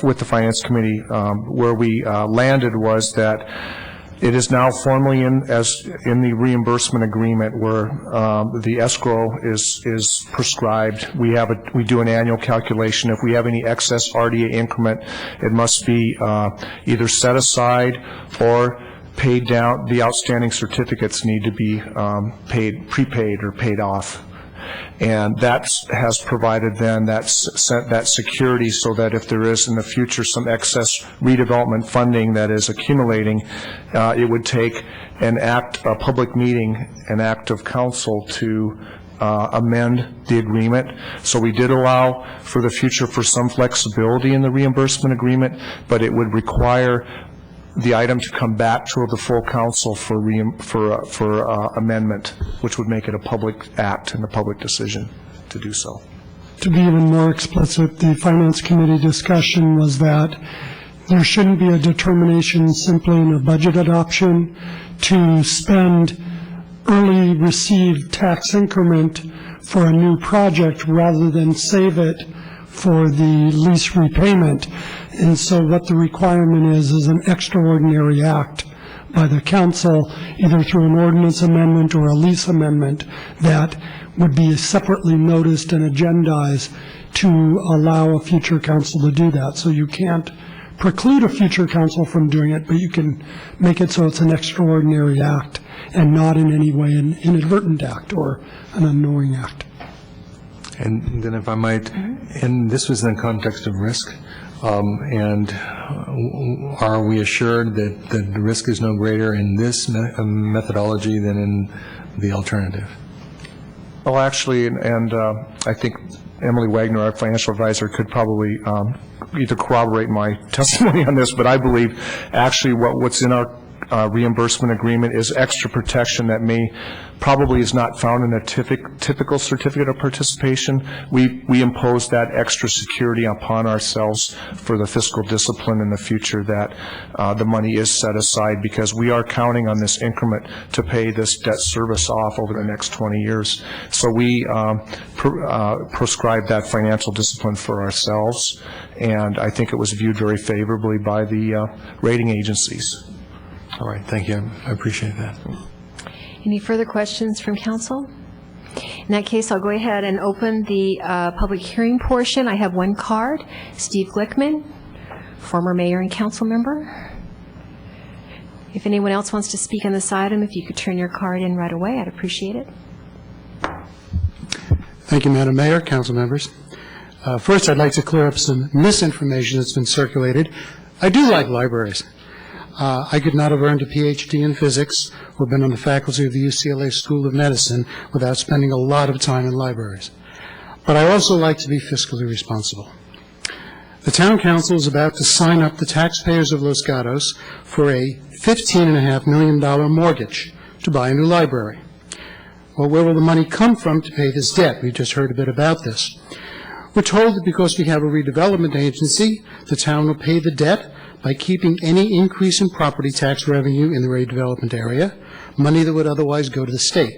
with the finance committee, where we landed was that it is now formally in the reimbursement agreement where the escrow is prescribed. We do an annual calculation. If we have any excess RDA increment, it must be either set aside or paid down. The outstanding certificates need to be prepaid or paid off. And that has provided then that security so that if there is in the future some excess redevelopment funding that is accumulating, it would take a public meeting, an act of council to amend the agreement. So we did allow for the future for some flexibility in the reimbursement agreement, but it would require the item to come back to the full council for amendment, which would make it a public act and a public decision to do so. To be even more explicit, the Finance Committee discussion was that there shouldn't be a determination simply in a budget adoption to spend early received tax increment for a new project rather than save it for the lease repayment. And so what the requirement is an extraordinary act by the council, either through an ordinance amendment or a lease amendment, that would be separately noticed and agendized to allow a future council to do that. So you can't preclude a future council from doing it, but you can make it so it's an extraordinary act and not in any way an inadvertent act or an unknowing act. And then if I might, and this was in the context of risk, and are we assured that the risk is no greater in this methodology than in the alternative? Well, actually, and I think Emily Wagner, our financial advisor, could probably either corroborate my testimony on this, but I believe actually what's in our reimbursement agreement is extra protection that probably is not found in a typical certificate of participation. We impose that extra security upon ourselves for the fiscal discipline in the future that the money is set aside because we are counting on this increment to pay this debt service off over the next 20 years. So we prescribe that financial discipline for ourselves, and I think it was viewed very favorably by the rating agencies. All right, thank you. I appreciate that. Any further questions from council? In that case, I'll go ahead and open the public hearing portion. I have one card. Steve Glickman, former mayor and council member. If anyone else wants to speak on this item, if you could turn your card in right away, I'd appreciate it. Thank you, Madam Mayor, council members. First, I'd like to clear up some misinformation that's been circulated. I do like libraries. I could not have earned a PhD in physics or been on the faculty of the UCLA School of Medicine without spending a lot of time in libraries. But I also like to be fiscally responsible. The town council is about to sign up the taxpayers of Los Gatos for a $15.5 million mortgage to buy a new library. Well, where will the money come from to pay this debt? We just heard a bit about this. We're told that because we have a redevelopment agency, the town will pay the debt by keeping any increase in property tax revenue in the redevelopment area, money that would otherwise go to the state.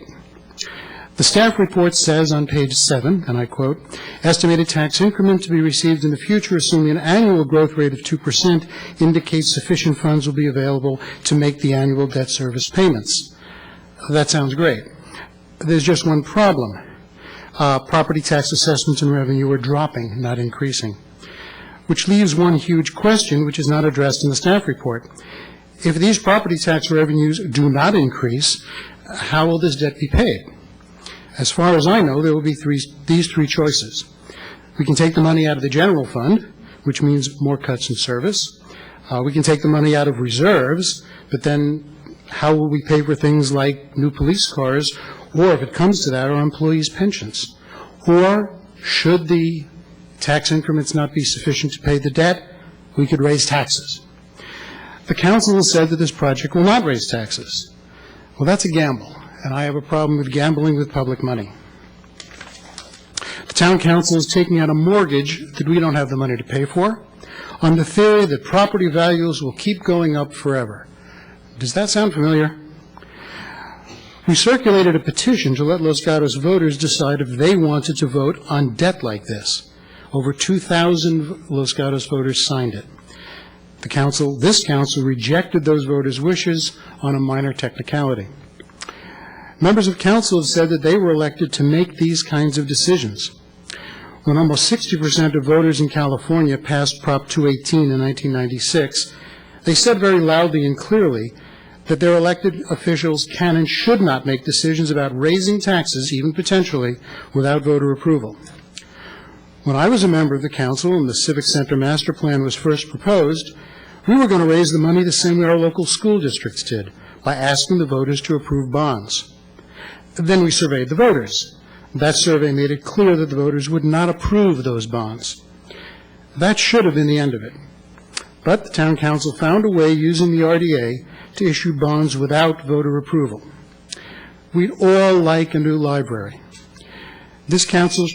The staff report says on page 7, and I quote, estimated tax increment to be received in the future, assuming an annual growth rate of 2%, indicates sufficient funds will be available to make the annual debt service payments. That sounds great. There's just one problem. Property tax assessments and revenue are dropping, not increasing. which leaves one huge question which is not addressed in the staff report. If these property tax revenues do not increase, how will this debt be paid? As far as I know, there will be these three choices. We can take the money out of the general fund, which means more cuts in service. We can take the money out of reserves, but then how will we pay for things like new police cars, or if it comes to that, our employees' pensions? Or should the tax increments not be sufficient to pay the debt, we could raise taxes. The council has said that this project will not raise taxes. Well, that's a gamble, and I have a problem with gambling with public money. The town council is taking out a mortgage that we don't have the money to pay for, on the theory that property values will keep going up forever. Does that sound familiar? We circulated a petition to let Los Gatos voters decide if they wanted to vote on debt like this. Over 2,000 Los Gatos voters signed it. This council rejected those voters' wishes on a minor technicality. Members of council have said that they were elected to make these kinds of decisions. When almost 60% of voters in California passed Prop 218 in 1996, they said very loudly and clearly that their elected officials can and should not make decisions about raising taxes, even potentially, without voter approval. When I was a member of the council and the Civic Center Master Plan was first proposed, we were going to raise the money the same way our local school districts did, by asking the voters to approve bonds. Then we surveyed the voters. That survey made it clear that the voters would not approve those bonds. That should have been the end of it. But the town council found a way, using the RDA, to issue bonds without voter approval. We'd all like a new library. This council,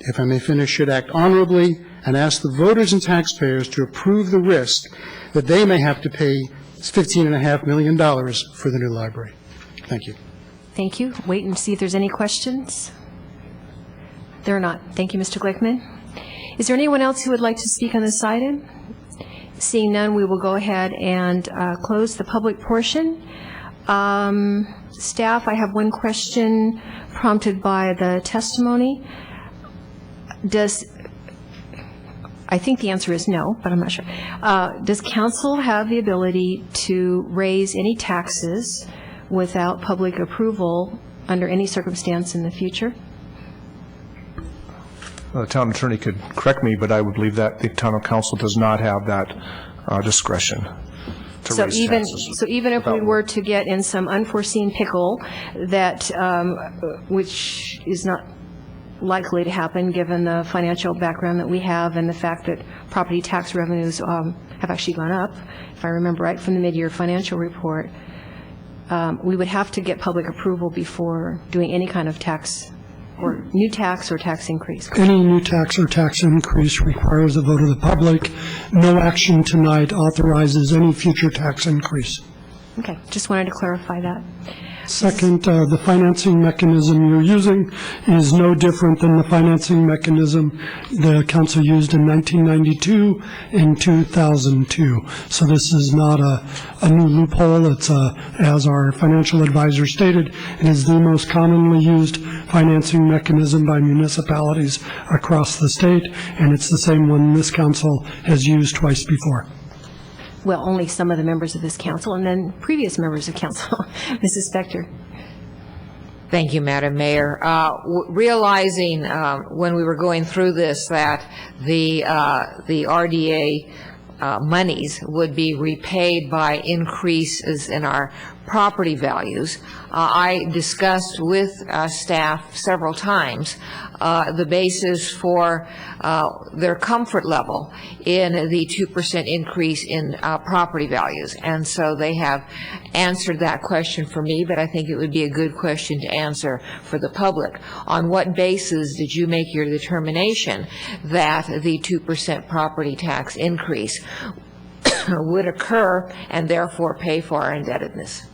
if I may finish, should act honorably and ask the voters and taxpayers to approve the risk that they may have to pay $15.5 million for the new library. Thank you. Thank you. Wait and see if there's any questions. There are not. Thank you, Mr. Glickman. Is there anyone else who would like to speak on this item? Seeing none, we will go ahead and close the public portion. Staff, I have one question prompted by the testimony. I think the answer is no, but I'm not sure. Does council have the ability to raise any taxes without public approval under any circumstance in the future? The town attorney could correct me, but I would believe that the town council does not have that discretion to raise taxes. So even if we were to get in some unforeseen pickle that, which is not likely to happen given the financial background that we have and the fact that property tax revenues have actually gone up, if I remember right from the mid-year financial report, we would have to get public approval before doing any kind of tax or new tax or tax increase. Any new tax or tax increase requires a vote of the public. No action tonight authorizes any future tax increase. Okay, just wanted to clarify that. Second, the financing mechanism you're using is no different than the financing mechanism the council used in 1992 and 2002. So this is not a new loophole. It's, as our financial advisor stated, it is the most commonly used financing mechanism by municipalities across the state, and it's the same one this council has used twice before. Well, only some of the members of this council and then previous members of council. Mrs. Spector. Thank you, Madam Mayor. Realizing when we were going through this that the RDA monies would be repaid by increases in our property values, I discussed with staff several times the basis for their comfort level in the 2% increase in property values. And so they have answered that question for me, but I think it would be a good question to answer for the public. On what basis did you make your determination that the 2% property tax increase would occur and therefore pay for our indebtedness?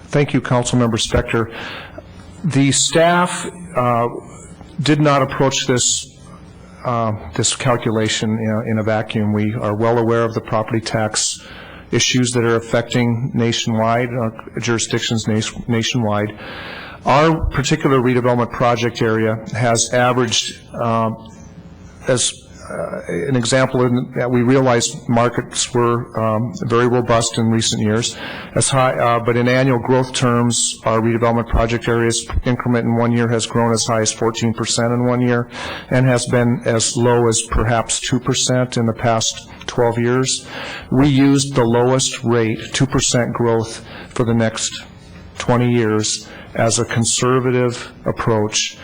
Thank you, Councilmember Spector. The staff did not approach this calculation in a vacuum. We are well aware of the property tax issues that are affecting nationwide, jurisdictions nationwide. Our particular redevelopment project area has averaged, as an example, that we realized markets were very robust in recent years, as high, but in annual growth terms, our redevelopment project area's increment in 1 year has grown as high as 14% in 1 year, and has been as low as perhaps 2% in the past 12 years. We used the lowest rate, 2% growth, for the next 20 years as a conservative approach.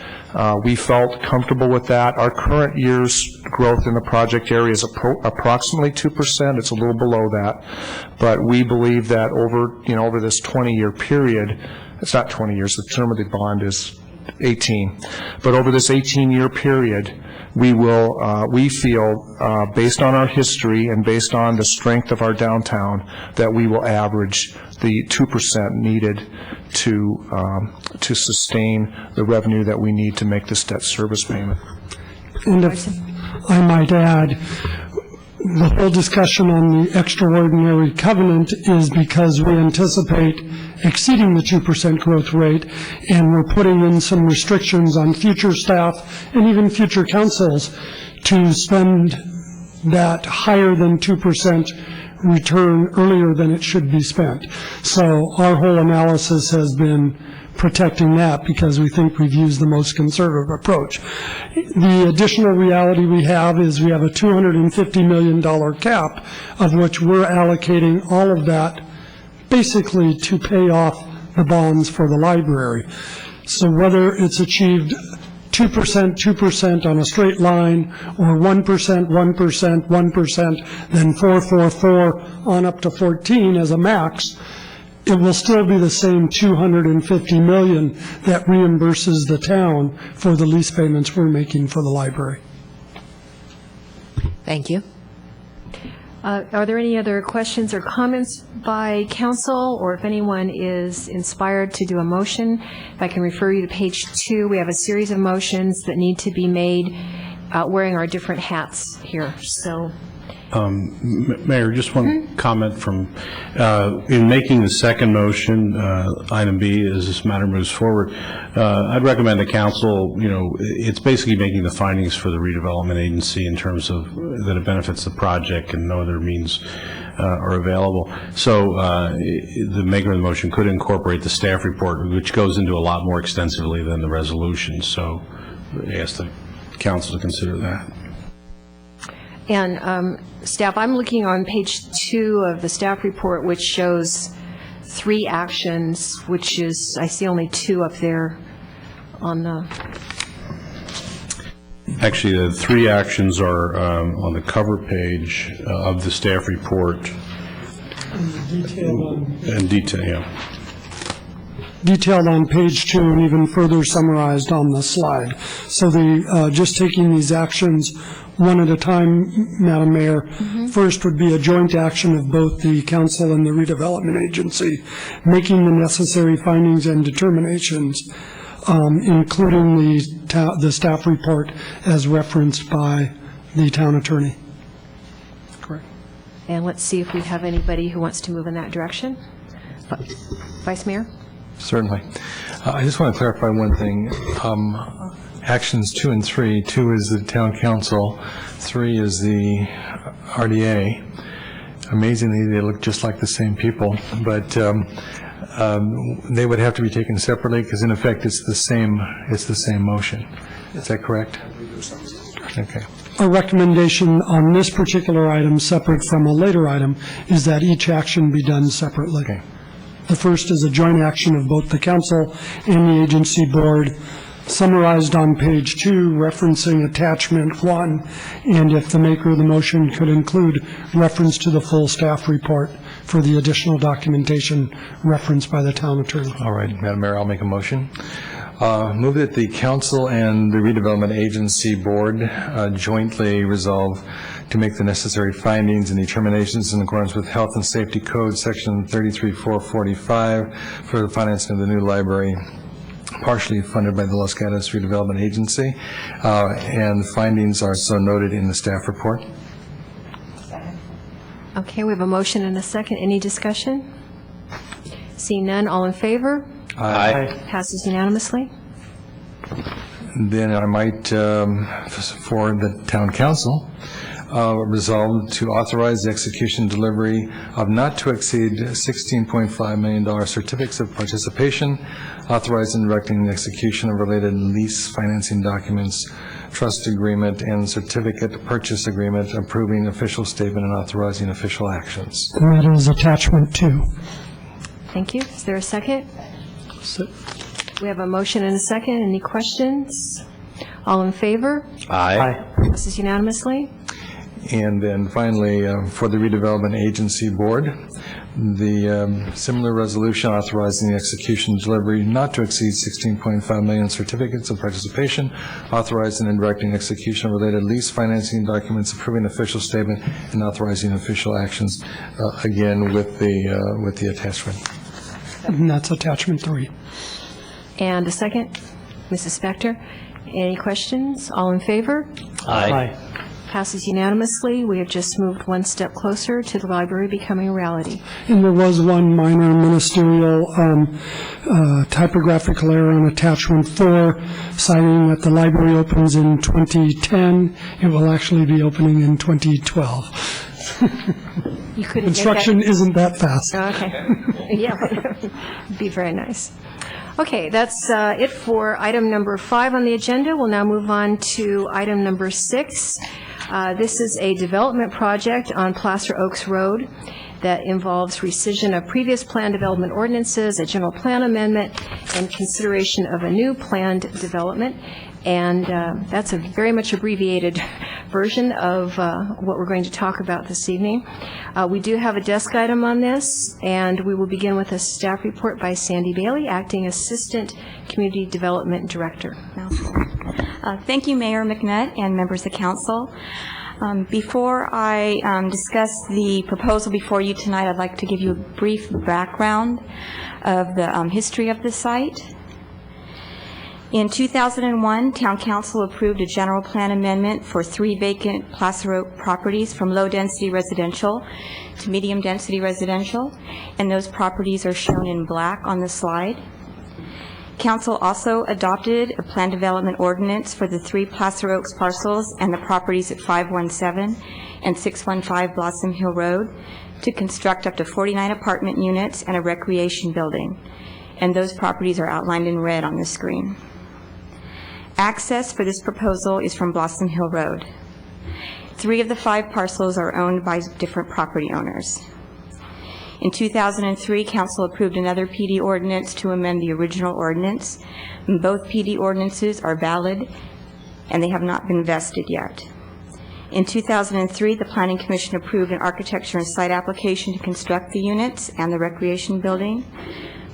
We felt comfortable with that. Our current year's growth in the project area is approximately 2%. It's a little below that. But we believe that over this 20-year period, it's not 20 years, the term of the bond is 18. But over this 18-year period, we feel, based on our history and based on the strength of our downtown, that we will average the 2% needed to sustain the revenue that we need to make this debt service payment. And if I might add, the whole discussion on the extraordinary covenant is because we anticipate exceeding the 2% growth rate, and we're putting in some restrictions on future staff and even future councils to spend that higher than 2% return earlier than it should be spent. So our whole analysis has been protecting that because we think we've used the most conservative approach. The additional reality we have is we have a $250 million cap, of which we're allocating all of that basically to pay off the bonds for the library. So whether it's achieved 2% on a straight line, or 1%, 1%, 1%, then 4, 4, 4 on up to 14 as a max, it will still be the same $250 million that reimburses the town for the lease payments we're making for the library. Thank you. Are there any other questions or comments by council, or if anyone is inspired to do a motion? If I can refer you to page 2, we have a series of motions that need to be made wearing our different hats here. So, Mayor, just one comment from, in making the second motion, item B, as this matter moves forward, I'd recommend the council, it's basically making the findings for the redevelopment agency in terms of that it benefits the project and no other means are available. So the maker of the motion could incorporate the staff report, which goes into a lot more extensively than the resolution. So I ask the council to consider that. And staff, I'm looking on page 2 of the staff report, which shows 3 actions, which is, I see only 2 up there on the... Actually, the 3 actions are on the cover page of the staff report. And detail, yeah. Detailed on page 2 and even further summarized on the slide. So just taking these actions one at a time, Madam Mayor. First would be a joint action of both the council and the redevelopment agency, making the necessary findings and determinations, including the staff report as referenced by the town attorney. Correct. And let's see if we have anybody who wants to move in that direction. Vice Mayor? Certainly. I just want to clarify one thing. Actions 2 and 3, 2 is the town council, 3 is the RDA. Amazingly, they look just like the same people, but they would have to be taken separately because, in effect, it's the same motion. Is that correct? Okay. A recommendation on this particular item, separate from a later item, is that each action be done separately. Okay. The first is a joint action of both the council and the agency board, summarized on page 2, referencing attachment 1, and if the maker of the motion could include reference to the full staff report for the additional documentation referenced by the town attorney. All right, Madam Mayor, I'll make a motion. Move that the council and the redevelopment agency board jointly resolve to make the necessary findings and determinations in accordance with Health and Safety Code, Section 33445, for the financing of the new library, partially funded by the Los Gatos Redevelopment Agency, and findings are so noted in the staff report. Okay, we have a motion and a second. Any discussion? Seeing none, all in favor? Aye. Passes unanimously. Then I might, for the town council, resolve to authorize the execution and delivery of not to exceed $16.5 million certificates of participation, authorizing and directing the execution of related lease financing documents, trust agreement, and certificate purchase agreement, approving official statement and authorizing official actions. And that is attachment 2. Thank you. Is there a second? We have a motion and a second. Any questions? All in favor? Aye. Passes unanimously. And then finally, for the redevelopment agency board, the similar resolution authorizing the execution and delivery not to exceed 16.5 million certificates of participation, authorizing and directing execution of related lease financing documents, approving official statement, and authorizing official actions, again with the attachment. And that's attachment 3. And a second. Mrs. Spector, any questions? All in favor? Aye. Passes unanimously. We have just moved one step closer to the library becoming a reality. And there was one minor ministerial typographical error on attachment 4, citing that the library opens in 2010. It will actually be opening in 2012. You couldn't Construction isn't that fast. Okay. Yeah, be very nice. Okay, that's it for item number 5 on the agenda. We'll now move on to item number 6. This is a development project on Placer Oaks Road that involves rescission of previous plan development ordinances, a general plan amendment, and consideration of a new planned development. And that's a very much abbreviated version of what we're going to talk about this evening. We do have a desk item on this, and we will begin with a staff report by Sandy Bailey, Acting Assistant Community Development Director. Thank you, Mayor McNutt and members of council. Before I discuss the proposal before you tonight, I'd like to give you a brief background of the history of the site. In 2001, Town Council approved a general plan amendment for 3 vacant Placer Oak properties from low-density residential to medium-density residential, and those properties are shown in black on the slide. Council also adopted a plan development ordinance for the 3 Placer Oaks parcels and the properties at 517 and 615 Blossom Hill Road to construct up to 49 apartment units and a recreation building, and those properties are outlined in red on the screen. Access for this proposal is from Blossom Hill Road. 3 of the 5 parcels are owned by different property owners. In 2003, Council approved another PD ordinance to amend the original ordinance. Both PD ordinances are valid, and they have not been vested yet. In 2003, the Planning Commission approved an architecture and site application to construct the units and the recreation building.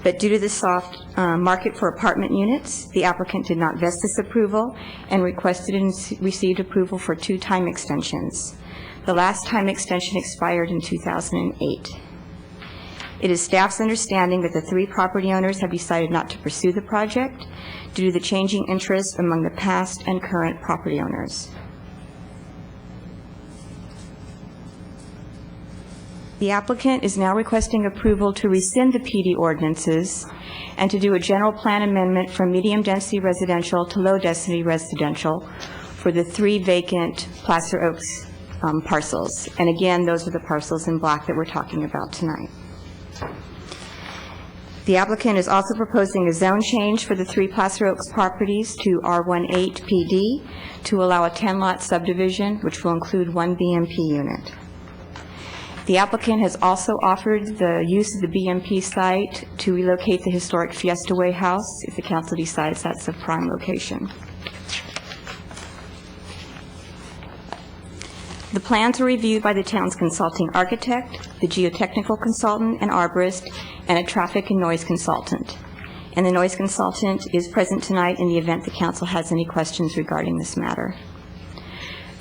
But due to the soft market for apartment units, the applicant did not vest this approval and requested and received approval for 2 time extensions. The last time extension expired in 2008. It is staff's understanding that the 3 property owners have decided not to pursue the project due to the changing interest among the past and current property owners. The applicant is now requesting approval to rescind the PD ordinances and to do a general plan amendment from medium-density residential to low-density residential for the 3 vacant Placer Oaks parcels. And again, those are the parcels in black that we're talking about tonight. The applicant is also proposing a zone change for the 3 Placer Oaks properties to R18 PD to allow a 10-lot subdivision, which will include 1 BMP unit. The applicant has also offered the use of the BMP site to relocate the historic Fiesta Way house if the council decides that's a prime location. The plans were reviewed by the town's consulting architect, the geotechnical consultant, an arborist, and a traffic and noise consultant. And the noise consultant is present tonight in the event the council has any questions regarding this matter.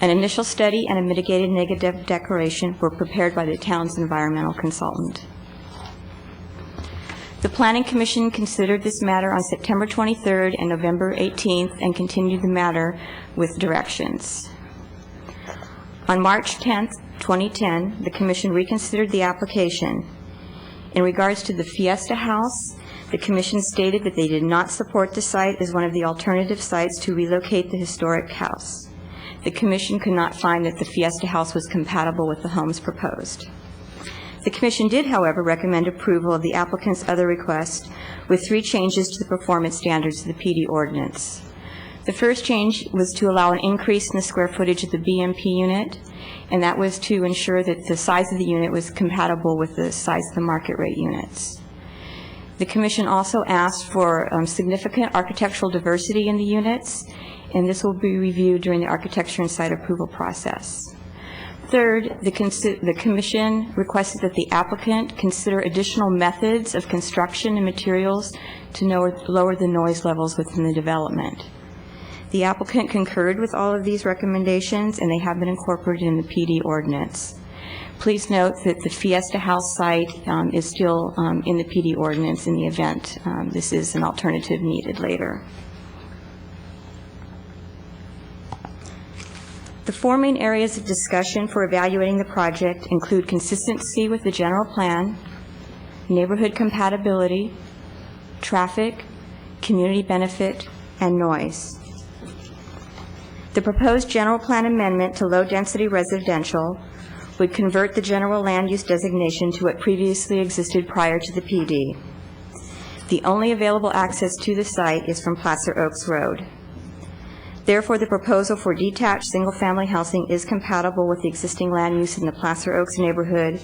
An initial study and a mitigated negative declaration were prepared by the town's environmental consultant. The Planning Commission considered this matter on September 23rd and November 18th and continued the matter with directions. On March 10th, 2010, the Commission reconsidered the application. In regards to the Fiesta House, the Commission stated that they did not support the site as one of the alternative sites to relocate the historic house. The Commission could not find that the Fiesta House was compatible with the homes proposed. The Commission did, however, recommend approval of the applicant's other request with 3 changes to the performance standards of the PD ordinance. The first change was to allow an increase in the square footage of the BMP unit, and that was to ensure that the size of the unit was compatible with the size of the market rate units. The Commission also asked for significant architectural diversity in the units, and this will be reviewed during the architecture and site approval process. Third, the Commission requested that the applicant consider additional methods of construction and materials to lower the noise levels within the development. The applicant concurred with all of these recommendations, and they have been incorporated in the PD ordinance. Please note that the Fiesta House site is still in the PD ordinance in the event this is an alternative needed later. The 4 main areas of discussion for evaluating the project include consistency with the general plan, neighborhood compatibility, traffic, community benefit, and noise. The proposed general plan amendment to low-density residential would convert the general land use designation to what previously existed prior to the PD. The only available access to the site is from Placer Oaks Road. Therefore, the proposal for detached single-family housing is compatible with the existing land use in the Placer Oaks neighborhood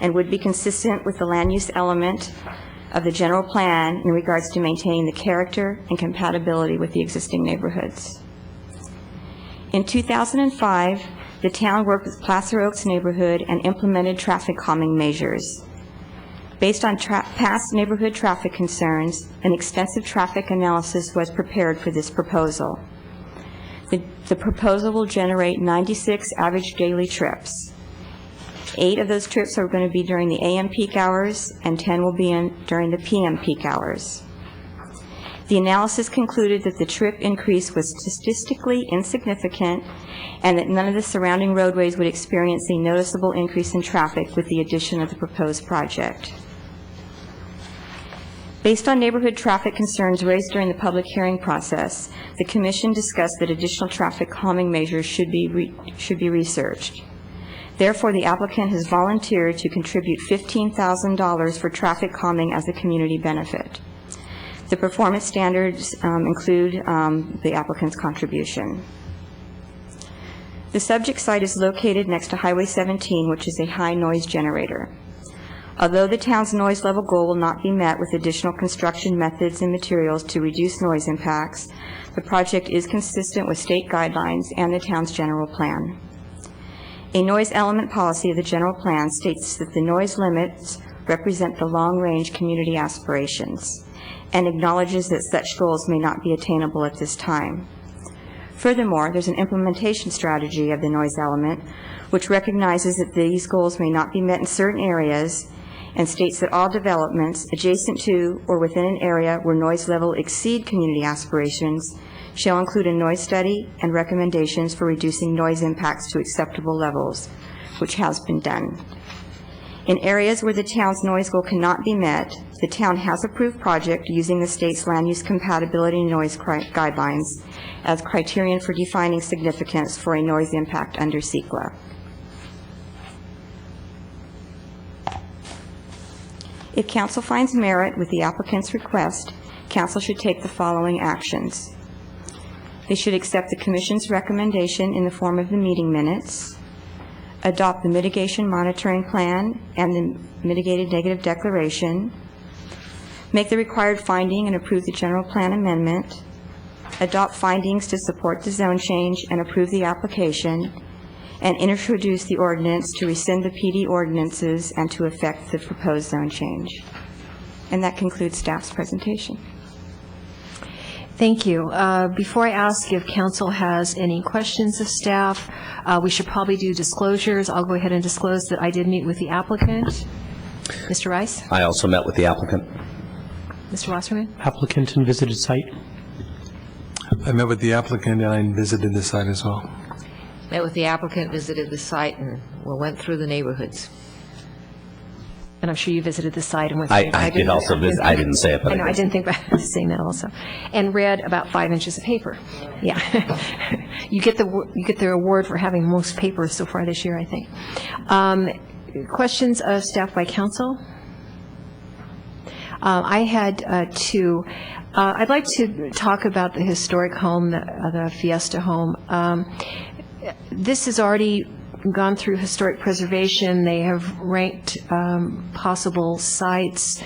and would be consistent with the land use element of the general plan in regards to maintaining the character and compatibility with the existing neighborhoods. In 2005, the town worked with Placer Oaks neighborhood and implemented traffic calming measures. Based on past neighborhood traffic concerns, an extensive traffic analysis was prepared for this proposal. The proposal will generate 96 average daily trips. 8 of those trips are going to be during the AM peak hours, and 10 will be during the PM peak hours. The analysis concluded that the trip increase was statistically insignificant and that none of the surrounding roadways would experience a noticeable increase in traffic with the addition of the proposed project. Based on neighborhood traffic concerns raised during the public hearing process, the Commission discussed that additional traffic calming measures should be researched. Therefore, the applicant has volunteered to contribute $15,000 for traffic calming as a community benefit. The performance standards include the applicant's contribution. The subject site is located next to Highway 17, which is a high noise generator. Although the town's noise level goal will not be met with additional construction methods and materials to reduce noise impacts, the project is consistent with state guidelines and the town's general plan. A noise element policy of the general plan states that the noise limits represent the long-range community aspirations and acknowledges that such goals may not be attainable at this time. Furthermore, there's an implementation strategy of the noise element which recognizes that these goals may not be met in certain areas and states that all developments adjacent to or within an area where noise level exceed community aspirations shall include a noise study and recommendations for reducing noise impacts to acceptable levels, which has been done. In areas where the town's noise goal cannot be met, the town has approved project using the state's land use compatibility and noise guidelines as criterion for defining significance for a noise impact under CEQA. If council finds merit with the applicant's request, council should take the following actions. They should accept the Commission's recommendation in the form of the meeting minutes, adopt the mitigation monitoring plan and the mitigated negative declaration, make the required finding and approve the general plan amendment, adopt findings to support the zone change and approve the application, and introduce the ordinance to rescind the PD ordinances and to effect the proposed zone change. And that concludes staff's presentation. Thank you. Before I ask if council has any questions of staff, we should probably do disclosures. I'll go ahead and disclose that I did meet with the applicant. Mr. Rice? I also met with the applicant. Mr. Wasserman? Applicant and visited site. I met with the applicant and I visited the site as well. Met with the applicant, visited the site, and went through the neighborhoods. and I'm sure you visited the site and went I did also visit. I didn't say it, but I know, I didn't think about saying that also. And read about 5 inches of paper. Yeah. You get the award for having most paper so far this year, I think. Questions of staff by council? I had two. I'd like to talk about the historic home, the Fiesta home. This has already gone through historic preservation. They have ranked possible sites.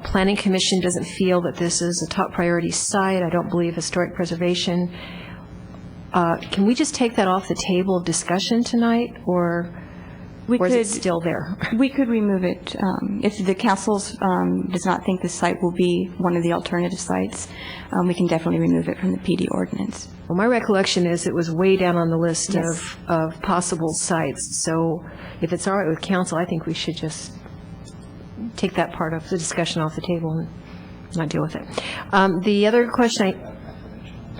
Planning Commission doesn't feel that this is a top priority site. I don't believe historic preservation. Can we just take that off the table of discussion tonight, or is it still there? We could remove it. If the council does not think the site will be one of the alternative sites, we can definitely remove it from the PD ordinance. Well, my recollection is it was way down on the list Yes. of possible sites. So if it's all right with council, I think we should just take that part of the discussion off the table and not deal with it. The other question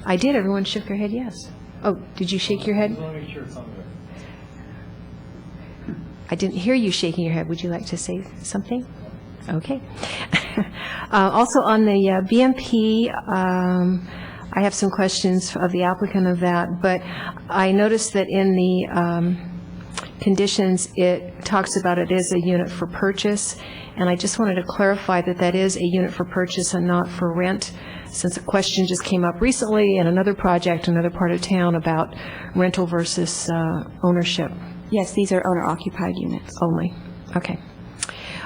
I did, everyone shook their head yes. Oh, did you shake your head? I didn't hear you shaking your head. Would you like to say something? Okay. Also on the BMP, I have some questions of the applicant of that, but I noticed that in the conditions, it talks about it is a unit for purchase, and I just wanted to clarify that that is a unit for purchase and not for rent, since a question just came up recently in another project, another part of town, about rental versus ownership. Yes, these are owner-occupied units. Only. Okay.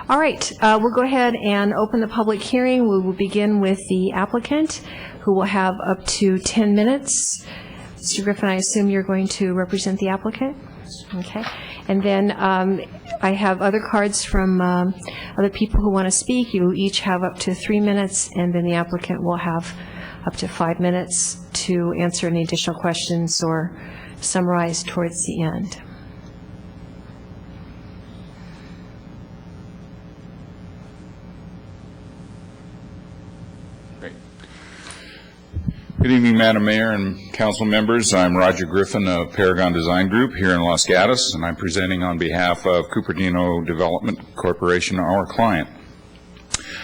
All right. We'll go ahead and open the public hearing. We will begin with the applicant, who will have up to 10 minutes. Mr. Griffin, I assume you're going to represent the applicant? Okay. And then I have other cards from other people who want to speak. You each have up to 3 minutes, and then the applicant will have up to 5 minutes to answer any additional questions or summarize towards the end. Good evening, Madam Mayor and council members. I'm Roger Griffin of Paragon Design Group here in Los Gatos, and I'm presenting on behalf of Cupertino Development Corporation, our client.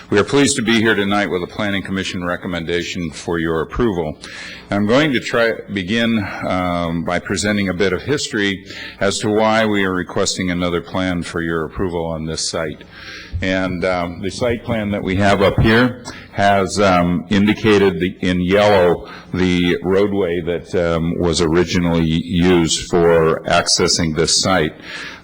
We are pleased to be here tonight with a Planning Commission recommendation for your approval. I'm going to begin by presenting a bit of history as to why we are requesting another plan for your approval on this site. And the site plan that we have up here has indicated in yellow the roadway that was originally used for accessing this site.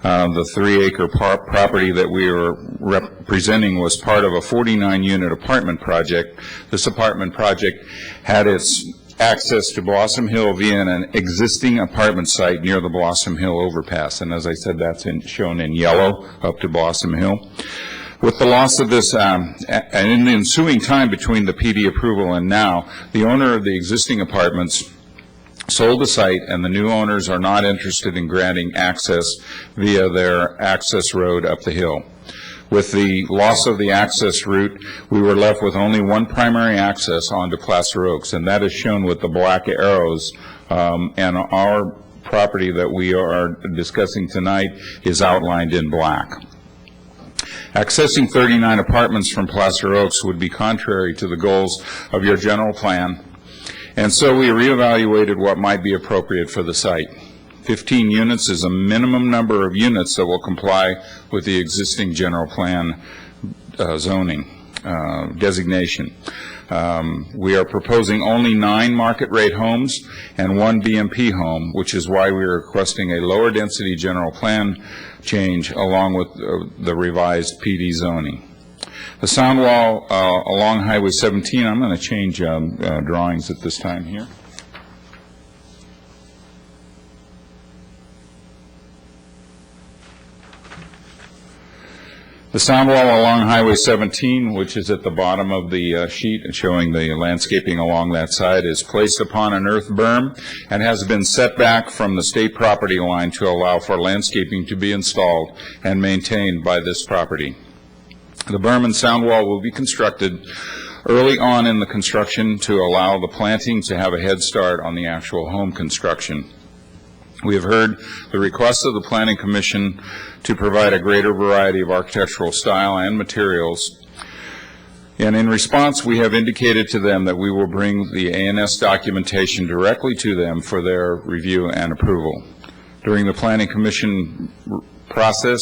The 3-acre property that we are representing was part of a 49-unit apartment project. This apartment project had its access to Blossom Hill via an existing apartment site near the Blossom Hill overpass. And as I said, that's shown in yellow up to Blossom Hill. With the loss of this, and in the ensuing time between the PD approval and now, the owner of the existing apartments sold the site, and the new owners are not interested in granting access via their access road up the hill. With the loss of the access route, we were left with only one primary access onto Placer Oaks, and that is shown with the black arrows, and our property that we are discussing tonight is outlined in black. Accessing 39 apartments from Placer Oaks would be contrary to the goals of your general plan, and so we reevaluated what might be appropriate for the site. 15 units is a minimum number of units that will comply with the existing general plan zoning designation. We are proposing only 9 market rate homes and 1 BMP home, which is why we are requesting a lower density general plan change along with the revised PD zoning. The sound wall along Highway 17, I'm going to change drawings at this time here. The sound wall along Highway 17, which is at the bottom of the sheet and showing the landscaping along that side, is placed upon an earth berm and has been set back from the state property line to allow for landscaping to be installed and maintained by this property. The berm and sound wall will be constructed early on in the construction to allow the planting to have a head start on the actual home construction. We have heard the request of the Planning Commission to provide a greater variety of architectural style and materials. And in response, we have indicated to them that we will bring the ANS documentation directly to them for their review and approval. During the Planning Commission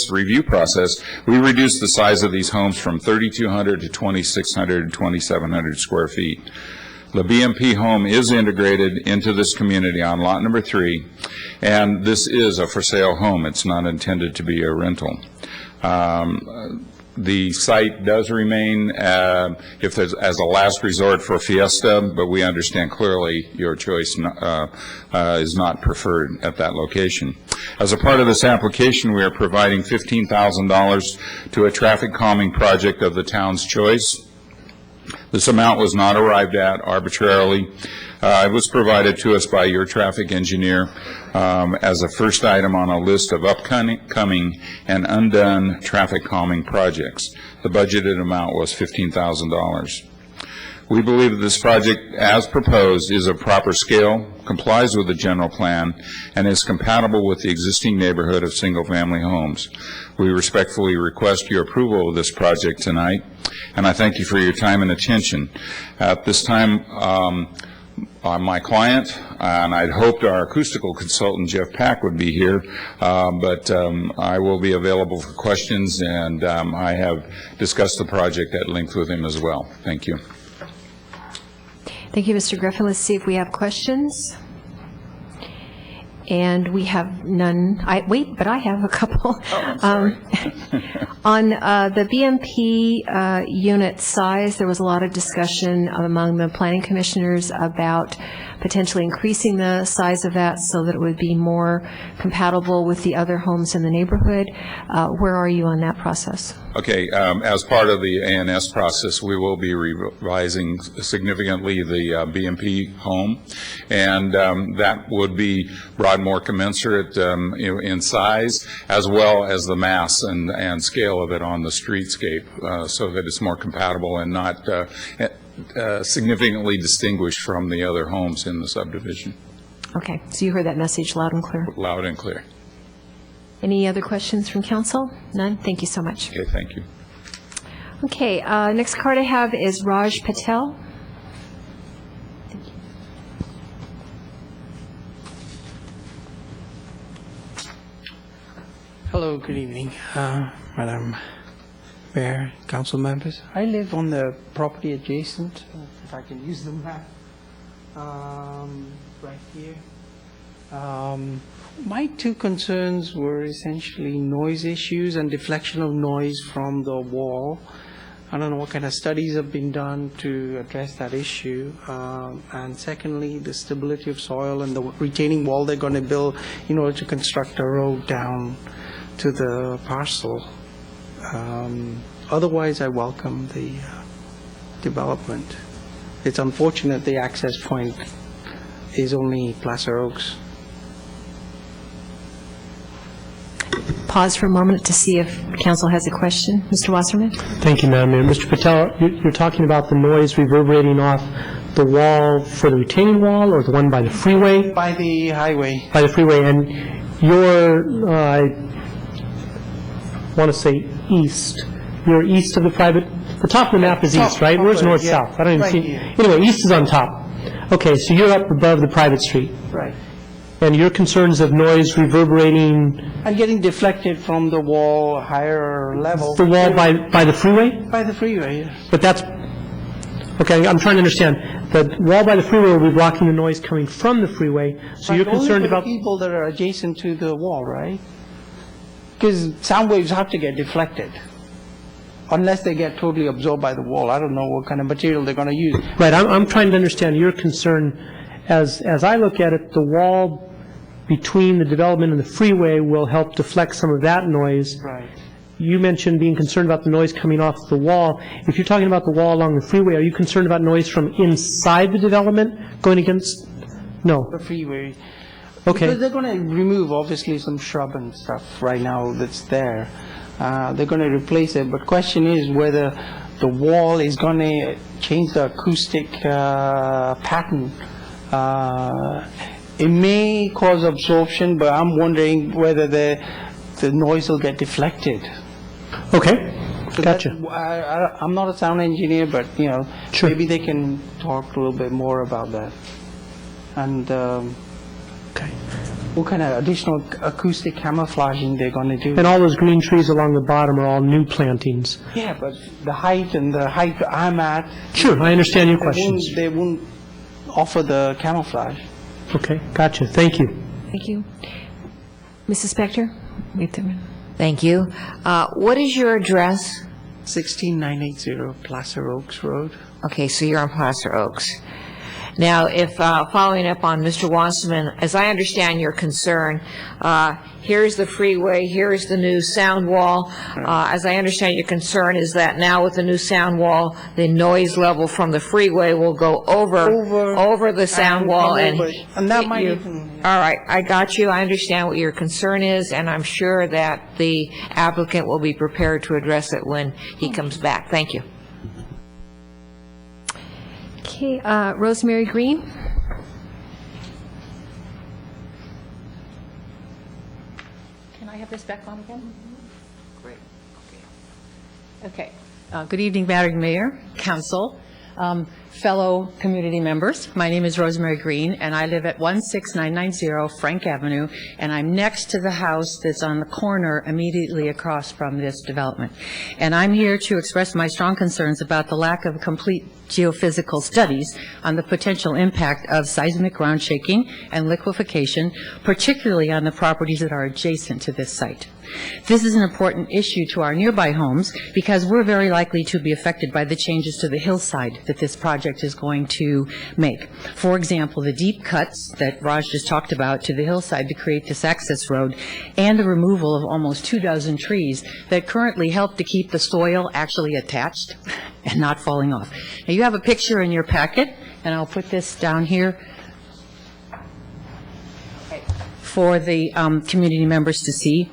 review process, we reduced the size of these homes from 3,200 to 2,600 to 2,700 square feet. The BMP home is integrated into this community on lot number 3, and this is a for sale home. It's not intended to be a rental. The site does remain if there's, as a last resort for Fiesta, but we understand clearly your choice is not preferred at that location. As a part of this application, we are providing $15,000 to a traffic calming project of the town's choice. This amount was not arrived at arbitrarily. It was provided to us by your traffic engineer as a first item on a list of upcoming and undone traffic calming projects. The budgeted amount was $15,000. We believe that this project, as proposed, is of proper scale, complies with the general plan, and is compatible with the existing neighborhood of single-family homes. We respectfully request your approval of this project tonight, and I thank you for your time and attention. At this time, my client, and I'd hoped our acoustical consultant, Jeff Pack, would be here, but I will be available for questions, and I have discussed the project at length with him as well. Thank you. Thank you, Mr. Griffin. Let's see if we have questions. And we have none. But I have a couple. On the BMP unit size, there was a lot of discussion among the planning commissioners about potentially increasing the size of that so that it would be more compatible with the other homes in the neighborhood. Where are you on that process? Okay, as part of the ANS process, we will be revising significantly the BMP home, and that would be brought more commensurate in size, as well as the mass and scale of it on the streetscape, so that it's more compatible and not significantly distinguished from the other homes in the subdivision. Okay, so you heard that message loud and clear. Loud and clear. Any other questions from council? None? Thank you so much. Okay, thank you. Okay, next card I have is Raj Patel. Hello, good evening, Madam Mayor, council members. I live on the property adjacent, if I can use the map, right here. My two concerns were essentially noise issues and deflection of noise from the wall. I don't know what kind of studies have been done to address that issue. And secondly, the stability of soil and the retaining wall they're going to build in order to construct a road down to the parcel. Otherwise, I welcome the development. It's unfortunate the access point is only Placer Oaks. Pause for a moment to see if council has a question. Mr. Wasserman? Thank you, Madam Mayor. Mr. Patel, you're talking about the noise reverberating off the wall for the retaining wall or the one by the freeway? By the highway. By the freeway. And you're, I want to say east. You're east of the private, the top of the map is east, right? Where's north, south? I don't even see. Anyway, east is on top. Okay, so you're up above the private street. Right. And your concerns of noise reverberating? And getting deflected from the wall, higher level. The wall by the freeway? By the freeway, yes. But that's, okay, I'm trying to understand. The wall by the freeway will be blocking the noise coming from the freeway, so you're concerned about... Only for people that are adjacent to the wall, right? Because sound waves have to get deflected. Unless they get totally absorbed by the wall. I don't know what kind of material they're going to use. Right, I'm trying to understand your concern. As I look at it, the wall between the development and the freeway will help deflect some of that noise. Right. You mentioned being concerned about the noise coming off the wall. If you're talking about the wall along the freeway, are you concerned about noise from inside the development going against? No. The freeway. Okay. Because they're going to remove, obviously, some shrub and stuff right now that's there. They're going to replace it. But question is whether the wall is going to change the acoustic pattern it may cause absorption, but I'm wondering whether the noise will get deflected. Okay, gotcha. I'm not a sound engineer, but, maybe they can talk a little bit more about that. And what kind of additional acoustic camouflaging they're going to do. And all those green trees along the bottom are all new plantings. Yeah, but the height I'm at. Sure, I understand your questions. They won't offer the camouflage. Okay, gotcha. Thank you. Thank you. Mrs. Spector? Wait there a minute. Thank you. What is your address? 16980 Placer Oaks Road. Okay, so you're on Placer Oaks. Now, if following up on Mr. Wasserman, as I understand your concern, here's the freeway, here's the new sound wall. As I understand your concern is that now with the new sound wall, the noise level from the freeway will go over the sound wall and that might you. Even, All right, I got you. I understand what your concern is, and I'm sure that the applicant will be prepared to address it when he comes back. Thank you. Okay, Rosemary Green? Can I have this back on again? Great. Okay. Good evening, Madam Mayor, Council, fellow community members. My name is Rosemary Green, and I live at 16990 Frank Avenue, and I'm next to the house that's on the corner immediately across from this development. And I'm here to express my strong concerns about the lack of complete geophysical studies on the potential impact of seismic ground shaking and liquefaction, particularly on the properties that are adjacent to this site. This is an important issue to our nearby homes because we're very likely to be affected by the changes to the hillside that this project is going to make. For example, the deep cuts that Raj just talked about to the hillside to create this access road, and the removal of almost 24 trees that currently help to keep the soil actually attached and not falling off. Now, you have a picture in your packet, and I'll put this down here for the community members to see.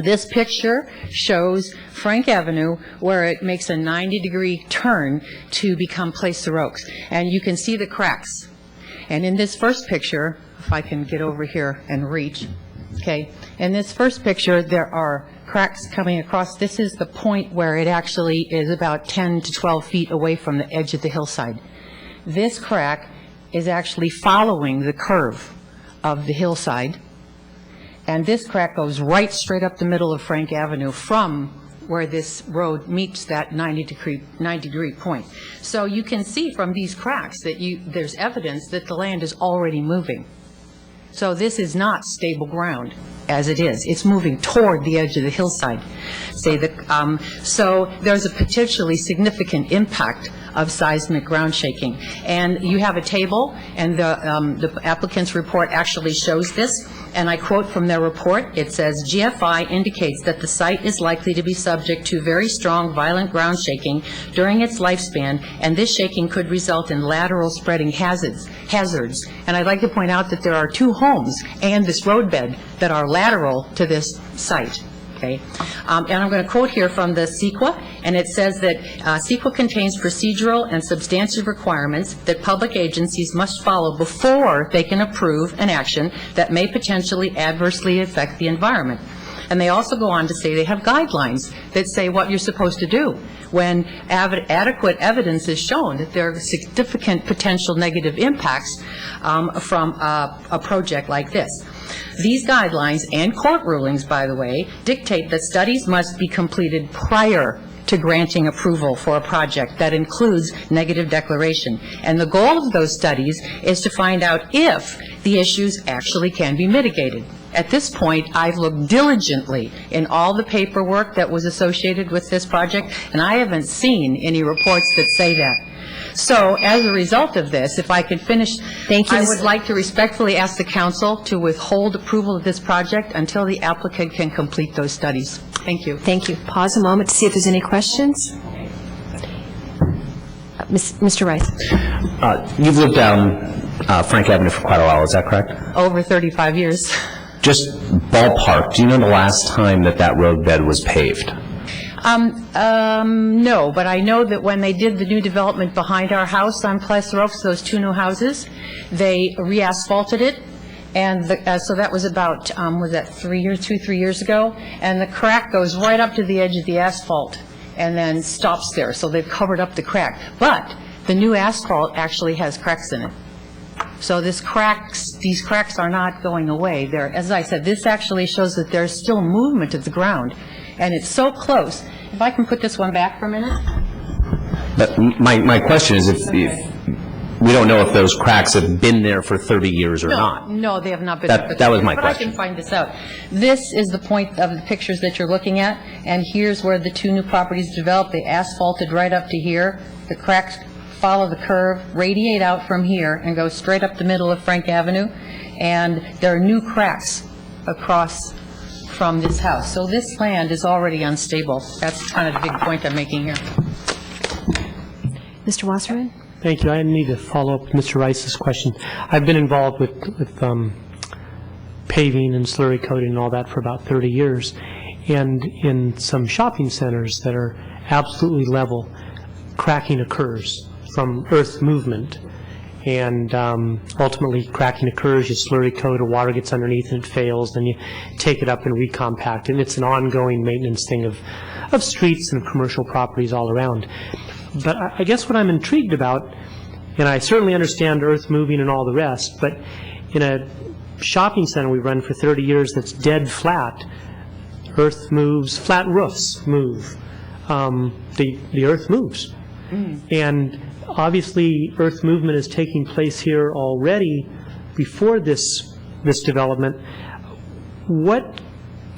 This picture shows Frank Avenue where it makes a 90-degree turn to become Placer Oaks. And you can see the cracks. And in this first picture, if I can get over here and reach, okay, in this first picture there are cracks coming across. This is the point where it actually is about 10 to 12 feet away from the edge of the hillside. This crack is actually following the curve of the hillside. And this crack goes right straight up the middle of Frank Avenue from where this road meets that 90-degree point. So you can see from these cracks that there's evidence that the land is already moving. So this is not stable ground as it is. It's moving toward the edge of the hillside. So there's a potentially significant impact of seismic ground shaking. And you have a table, and the applicant's report actually shows this. And I quote from their report, it says, GFI indicates that the site is likely to be subject to very strong violent ground shaking during its lifespan, and this shaking could result in lateral spreading hazards. And I'd like to point out that there are 2 homes and this roadbed that are lateral to this site. Okay. And I'm going to quote here from the CEQA, and it says that CEQA contains procedural and substantive requirements that public agencies must follow before they can approve an action that may potentially adversely affect the environment. And they also go on to say they have guidelines that say what you're supposed to do when adequate evidence is shown that there are significant potential negative impacts from a project like this. These guidelines and court rulings, by the way, dictate that studies must be completed prior to granting approval for a project that includes negative declaration. And the goal of those studies is to find out if the issues actually can be mitigated. At this point, I've looked diligently in all the paperwork that was associated with this project, and I haven't seen any reports that say that. So, as a result of this, if I could finish, I would like to respectfully ask the council to withhold approval of this project until the applicant can complete those studies. Thank you. Thank you. Pause a moment to see if there's any questions. Mr. Rice. You've lived down Frank Avenue for quite a while, is that correct? Over 35 years. Just ballpark, do you know the last time that roadbed was paved? No, but I know that when they did the new development behind our house on Placer Oaks, those 2 new houses, they re-asphalted it, And so that was about, was that 3 years ago? And the crack goes right up to the edge of the asphalt and then stops there. So they've covered up the crack. But the new asphalt actually has cracks in it. So these cracks are not going away. As I said, this actually shows that there's still movement of the ground. And it's so close. If I can put this one back for a minute. But my question is if we don't know if those cracks have been there for 30 years or not. No, they have not been there for 30 years. That was my but question. I can find this out. This is the point of the pictures that you're looking at, and here's where the two new properties developed. They asphalted right up to here. The cracks follow the curve, radiate out from here, and go straight up the middle of Frank Avenue, and there are new cracks across from this house. So this land is already unstable. That's kind of the big point I'm making here. Mr. Wasserman? Thank you. I need to follow up with Mr. Rice's question. I've been involved with paving and slurry coating and all that for about 30 years. And in some shopping centers that are absolutely level, cracking occurs from earth movement. And ultimately, cracking occurs, you slurry coat, or water gets underneath and it fails, then you take it up and recompact. And it's an ongoing maintenance thing of streets and commercial properties all around. But I guess what I'm intrigued about, and I certainly understand earth moving and all the rest, but in a shopping center we run for 30 years that's dead flat, earth moves, flat roofs move. The earth moves. And obviously earth movement is taking place here already before this development. What,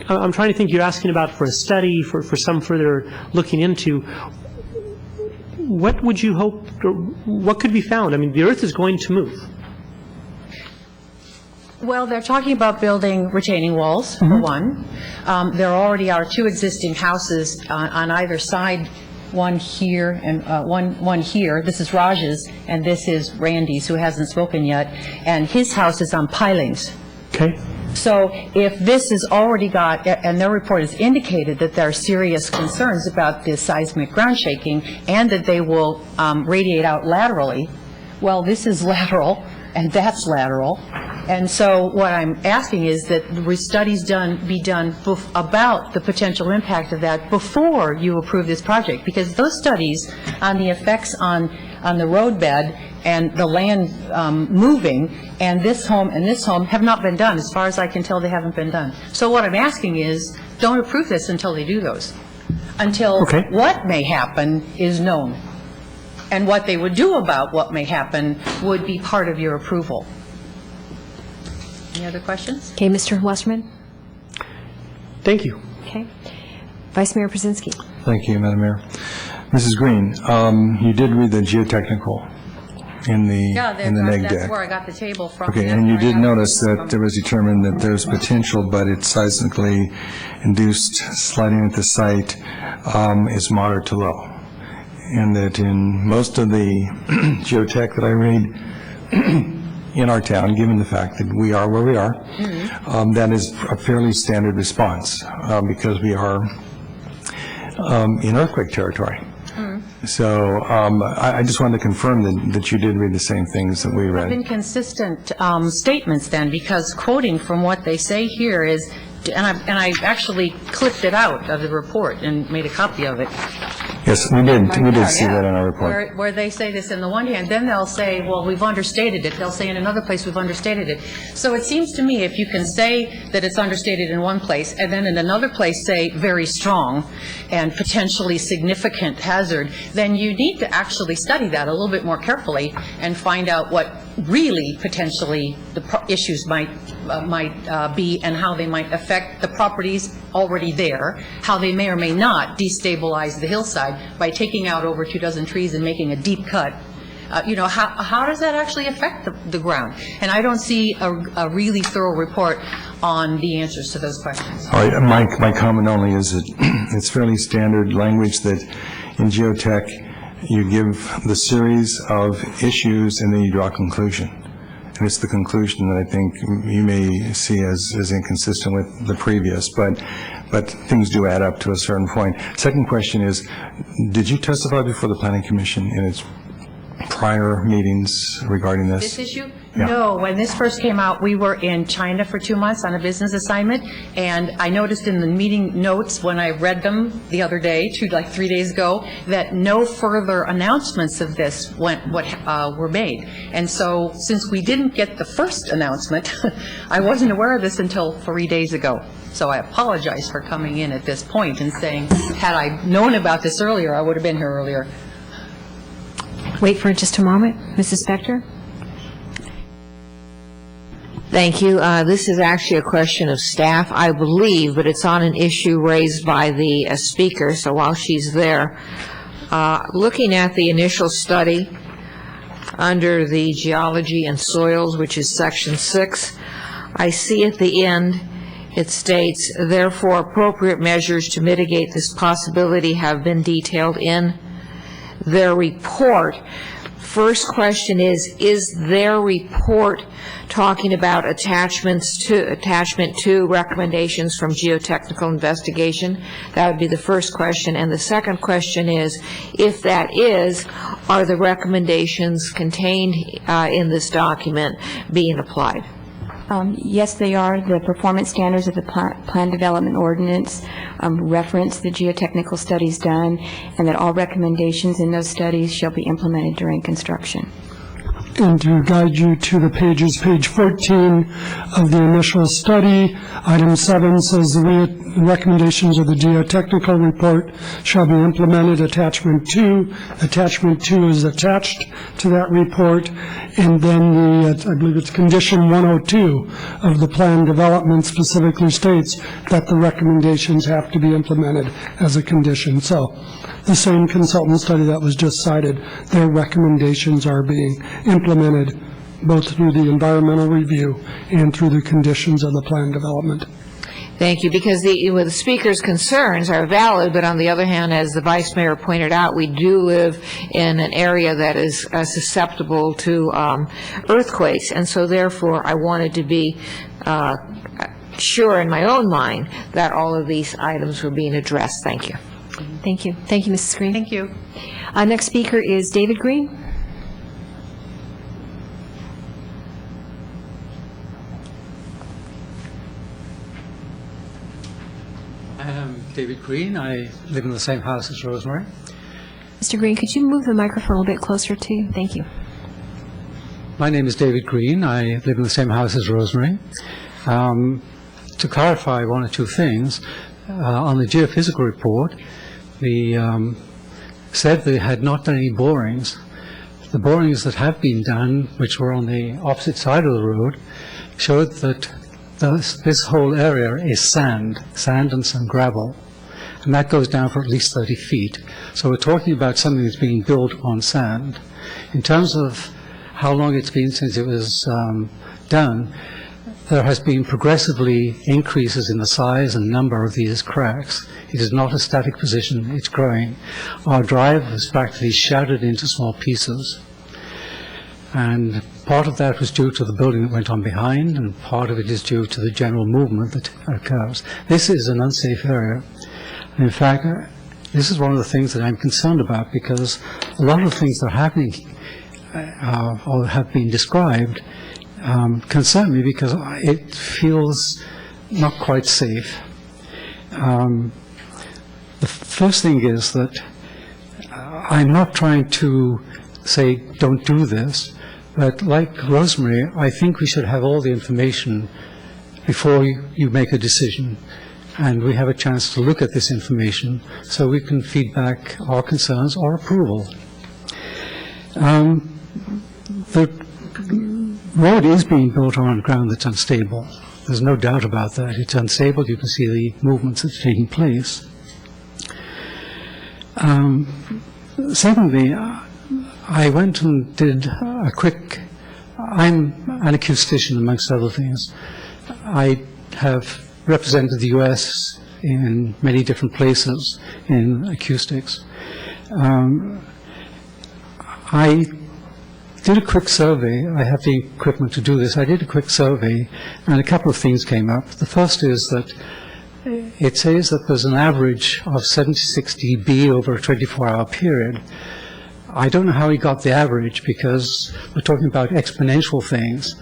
I'm trying to think, you're asking about for a study, for some further looking into. What would you hope, or what could be found? I mean, the earth is going to move. Well, they're talking about building retaining walls, for one. There already are two existing houses on either side, one here and one here. This is Raj's, and this is Randy's, who hasn't spoken yet. And his house is on pilings. Okay. So if this has already got, and their report has indicated that there are serious concerns about the seismic ground shaking and that they will radiate out laterally, well, this is lateral and that's lateral. And so what I'm asking is that studies be done about the potential impact of that before you approve this project, because those studies on the effects on the roadbed and the land moving and this home have not been done. As far as I can tell, they haven't been done. So what I'm asking is, don't approve this until they do those, until what may happen is known. And what they would do about what may happen would be part of your approval. Any other questions? Okay, Mr. Wasserman? Thank you. Okay. Vice Mayor Brzezinski? Thank you, Madam Mayor. Mrs. Green, you did read the geotechnical in the neg deck. That's where I got the table from. Okay, and you did notice that it was determined that there's potential, but it's seismically induced sliding at the site is moderate to low. And that in most of the geotech that I read in our town, given the fact that we are where we are, that is a fairly standard response because we are in earthquake territory. So I just wanted to confirm that you did read the same things that we read. Inconsistent statements then, because quoting from what they say here is, and I actually clipped it out of the report and made a copy of it. Yes, we did. We did see that in our report. Where they say this in the one hand, then they'll say, well, we've understated it. They'll say in another place, we've understated it. So it seems to me if you can say that it's understated in one place and then in another place say very strong and potentially significant hazard, then you need to actually study that a little bit more carefully and find out what really potentially the issues might be and how they might affect the properties already there, how they may or may not destabilize the hillside by taking out over 24 trees and making a deep cut. How does that actually affect the ground? And I don't see a really thorough report on the answers to those questions. All right, my comment only is that it's fairly standard language that in geotech you give the series of issues and then you draw a conclusion. And it's the conclusion that I think you may see as inconsistent with the previous, but things do add up to a certain point. Second question is, did you testify before the Planning Commission in its prior meetings regarding This issue? Yeah. No, when this first came out, we were in China for 2 months on a business assignment, and I noticed in the meeting notes when I read them the other day, 3 days ago, that no further announcements of this were made. And so, since we didn't get the first announcement, I wasn't aware of this until 3 days ago. So I apologize for coming in at this point and saying, had I known about this earlier, I would have been here earlier. Wait for just a moment. Mrs. Spector? Thank you. This is actually a question of staff, I believe, but it's on an issue raised by the speaker, so while she's there, looking at the initial study under the geology and soils, which is section 6, I see at the end it states, therefore appropriate measures to mitigate this possibility have been detailed in their report. First question is their report talking about attachment to recommendations from geotechnical investigation? That would be the first question. And the second question is, if that is, are the recommendations contained in this document being applied? Yes, they are. The performance standards of the plan development ordinance reference the geotechnical studies done, and that all recommendations in those studies shall be implemented during construction. And to guide you to the pages, page 14 of the initial study, item 7 says the recommendations of the geotechnical report shall be implemented. Attachment 2 is attached to that report, and then I believe it's condition 102 of the plan development specifically states that the recommendations have to be implemented as a condition. So the same consultant study that was just cited, their recommendations are being implemented both through the environmental review and through the conditions of the plan development. Thank you, because the speaker's concerns are valid, but on the other hand, as the vice mayor pointed out, we do live in an area that is susceptible to earthquakes, and so therefore I wanted to be sure in my own mind that all of these items were being addressed. Thank you. Thank you. Thank you, Mrs. Green. Thank you. Next speaker is David Green. I'm David Green. I live in the same house as Rosemary. Mr. Green, could you move the microphone a little bit closer to you? Thank you. My name is David Green. I live in the same house as Rosemary. To clarify one or two things, on the geophysical report, said they had not done any borings. The borings that have been done, which were on the opposite side of the road, showed that this whole area is sand and some gravel, and that goes down for at least 30 feet. So we're talking about something that's being built on sand. In terms of how long it's been since it was done, there has been progressively increases in the size and number of these cracks. It is not a static position, it's growing. Our drive was practically shattered into small pieces. And part of that was due to the building that went on behind, and part of it is due to the general movement that occurs. This is an unsafe area. And in fact, this is one of the things that I'm concerned about, because a lot of the things that are happening or have been described concern me, because it feels not quite safe. The first thing is that I'm not trying to say don't do this, but like Rosemary, I think we should have all the information before you make a decision, and we have a chance to look at this information so we can feed back our concerns or approval. The road is being built on ground that's unstable. There's no doubt about that. It's unstable. You can see the movements that's taking place. Secondly, I went and did a quick, I'm an acoustician amongst other things. I have represented the U.S. in many different places in acoustics. I did a quick survey. I have the equipment to do this. I did a quick survey, and a couple of things came up. The first is that it says that there's an average of 76 dB over a 24-hour period. I don't know how he got the average, because we're talking about exponential things,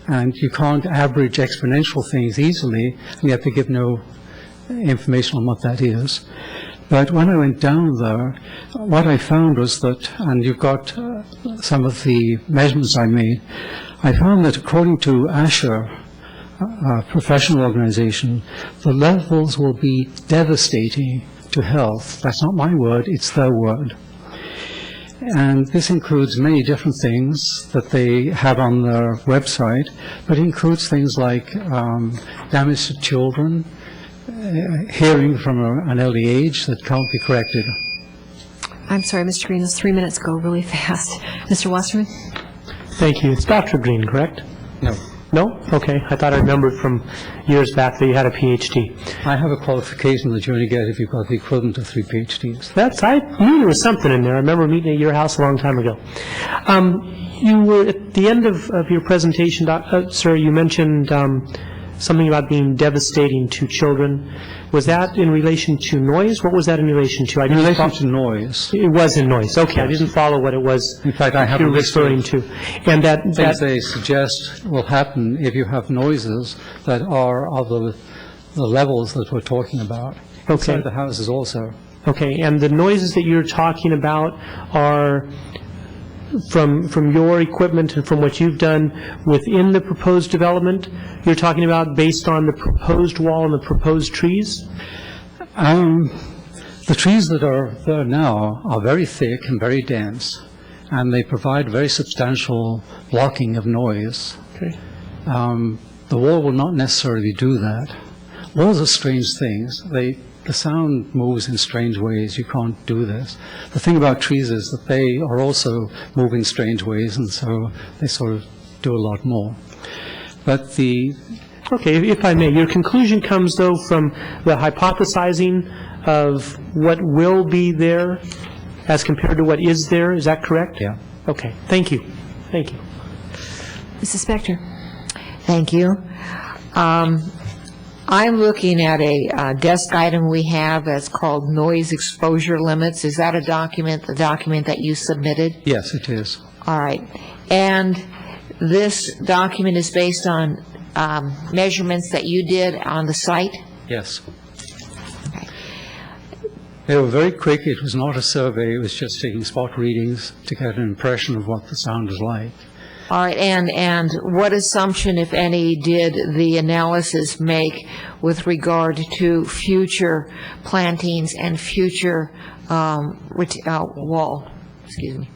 and you can't average exponential things easily, and you have to give no information on what that is. But when I went down there, what I found was that, and you've got some of the measurements I made, I found that according to ASHA, a professional organization, the levels will be devastating to health. That's not my word, it's their word. And this includes many different things that they have on their website, but it includes things like damage to children, hearing from an early age that can't be corrected. I'm sorry, Mr. Green, those 3 minutes go really fast. Mr. Wasserman? Thank you. It's Dr. Green, correct? No. No? Okay. I thought I remembered from years back that you had a PhD. I have a qualification that you only get if you've got the equivalent of 3 PhDs. I knew there was something in there. I remember meeting at your house a long time ago. You were, at the end of your presentation, sir, you mentioned something about being devastating to children. Was that in relation to noise? What was that in relation to? In relation to noise. It was in noise. Okay, yes. I didn't follow what it was. In fact, I have you were referring to. And things they suggest will happen if you have noises that are of the levels that we're talking about. Okay. Inside the houses also. Okay, and the noises that you're talking about are from your equipment and from what you've done within the proposed development, you're talking about based on the proposed wall and the proposed trees? The trees that are there now are very thick and very dense, and they provide very substantial blocking of noise. Okay. The wall will not necessarily do that. Walls are strange things. The sound moves in strange ways. You can't do this. The thing about trees is that they are also move in strange ways, and so they sort of do a lot more. But Okay, if I may, your conclusion comes, though, from the hypothesizing of what will be there as compared to what is there. Is that correct? Yeah. Okay, thank you. Thank you. Mrs. Spector? Thank you. I'm looking at a desk item we have that's called noise exposure limits. Is that the document that you submitted? Yes, it is. All right. And this document is based on measurements that you did on the site? Yes. Okay. They were very quick. It was not a survey. It was just taking spot readings to get an impression of what the sound is like. All right, and what assumption, if any, did the analysis make with regard to future plantings and future wall? Excuse me.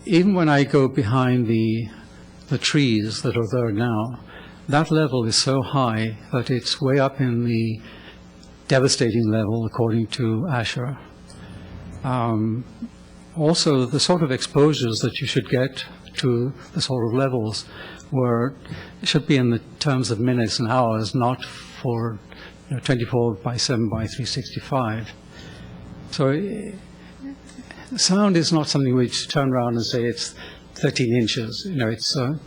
Even when I go behind the trees that are there now, that level is so high that it's way up in the devastating level, according to ASHA. Also, the sort of exposures that you should get to the sort of levels should be in the terms of minutes and hours, not for 24/7/365. So sound is not something we turn around and say it's 13 inches. It's a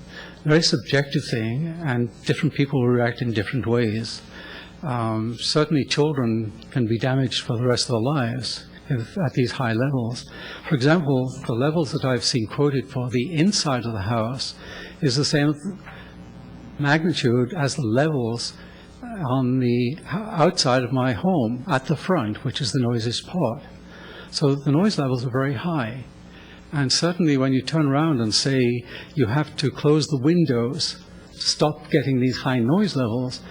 very subjective thing, and different people react in different ways. Certainly children can be damaged for the rest of their lives at these high levels. For example, the levels that I've seen quoted for the inside of the house is the same magnitude as the levels on the outside of my home at the front, which is the noisiest part. So the noise levels are very high. And certainly when you turn around and say you have to close the windows to stop getting these high noise levels,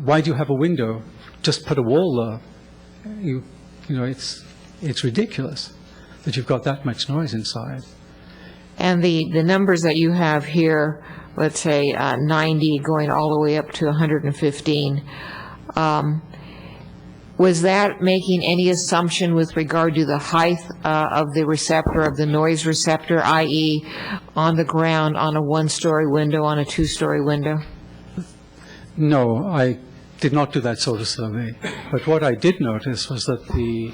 why do you have a window? Just put a wall there. It's ridiculous that you've got that much noise inside. And the numbers that you have here, let's say 90 going all the way up to 115, was that making any assumption with regard to the height of the receptor, of the noise receptor, i.e. on the ground, on a one-story window, on a two-story window? No, I did not do that sort of survey. But what I did notice was that the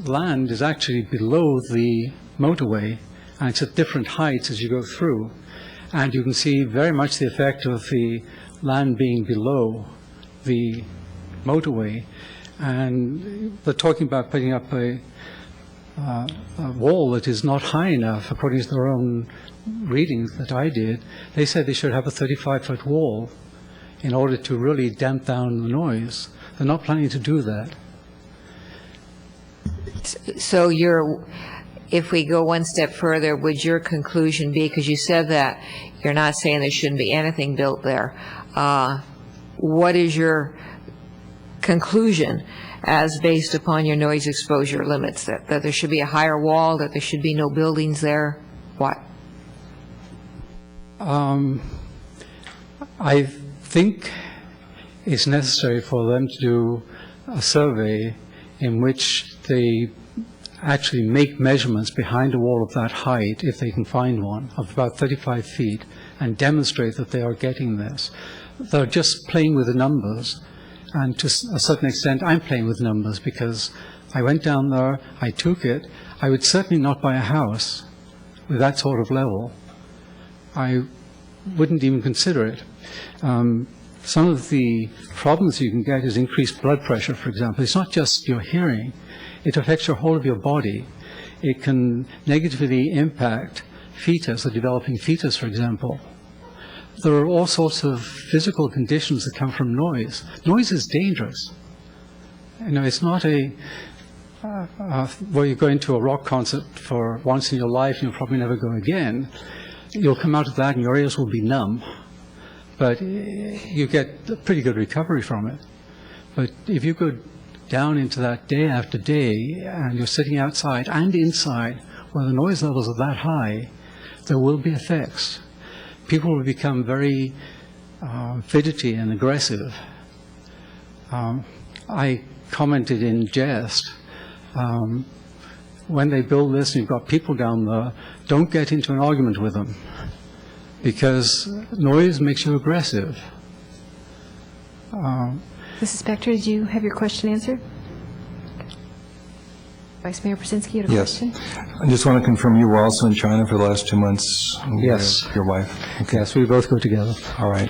land is actually below the motorway, and it's at different heights as you go through. And you can see very much the effect of the land being below the motorway. And they're talking about putting up a a wall that is not high enough, according to their own readings that I did. They said they should have a 35-foot wall in order to really damp down the noise. They're not planning to do that. So if we go one step further, would your conclusion be, because you said that you're not saying there shouldn't be anything built there, what is your conclusion as based upon your noise exposure limits, that there should be a higher wall, that there should be no buildings there? What? I think it's necessary for them to do a survey in which they actually make measurements behind a wall of that height, if they can find one, of about 35 feet, and demonstrate that they are getting this. They're just playing with the numbers, and to a certain extent I'm playing with numbers, because I went down there, I took it. I would certainly not buy a house with that sort of level. I wouldn't even consider it. Some of the problems you can get is increased blood pressure, for example. It's not just your hearing. It affects your whole of your body. It can negatively impact fetus, a developing fetus, for example. There are all sorts of physical conditions that come from noise. Noise is dangerous. You know, it's not where you're going to a rock concert for once in your life and you'll probably never go again. You'll come out of that and your ears will be numb. But you get a pretty good recovery from it. But if you go down into that day after day and you're sitting outside and inside where the noise levels are that high, there will be effects. People will become very fidgety and aggressive. I commented in jest, when they build this and you've got people down there, don't get into an argument with them, because noise makes you aggressive. Mrs. Spector, did you have your question answered? Vice Mayor Brzezinski, you had a Yes. question? I just want to confirm you were also in China for the last 2 months? Yes. Your wife? Okay. Yes, we both go together. All right.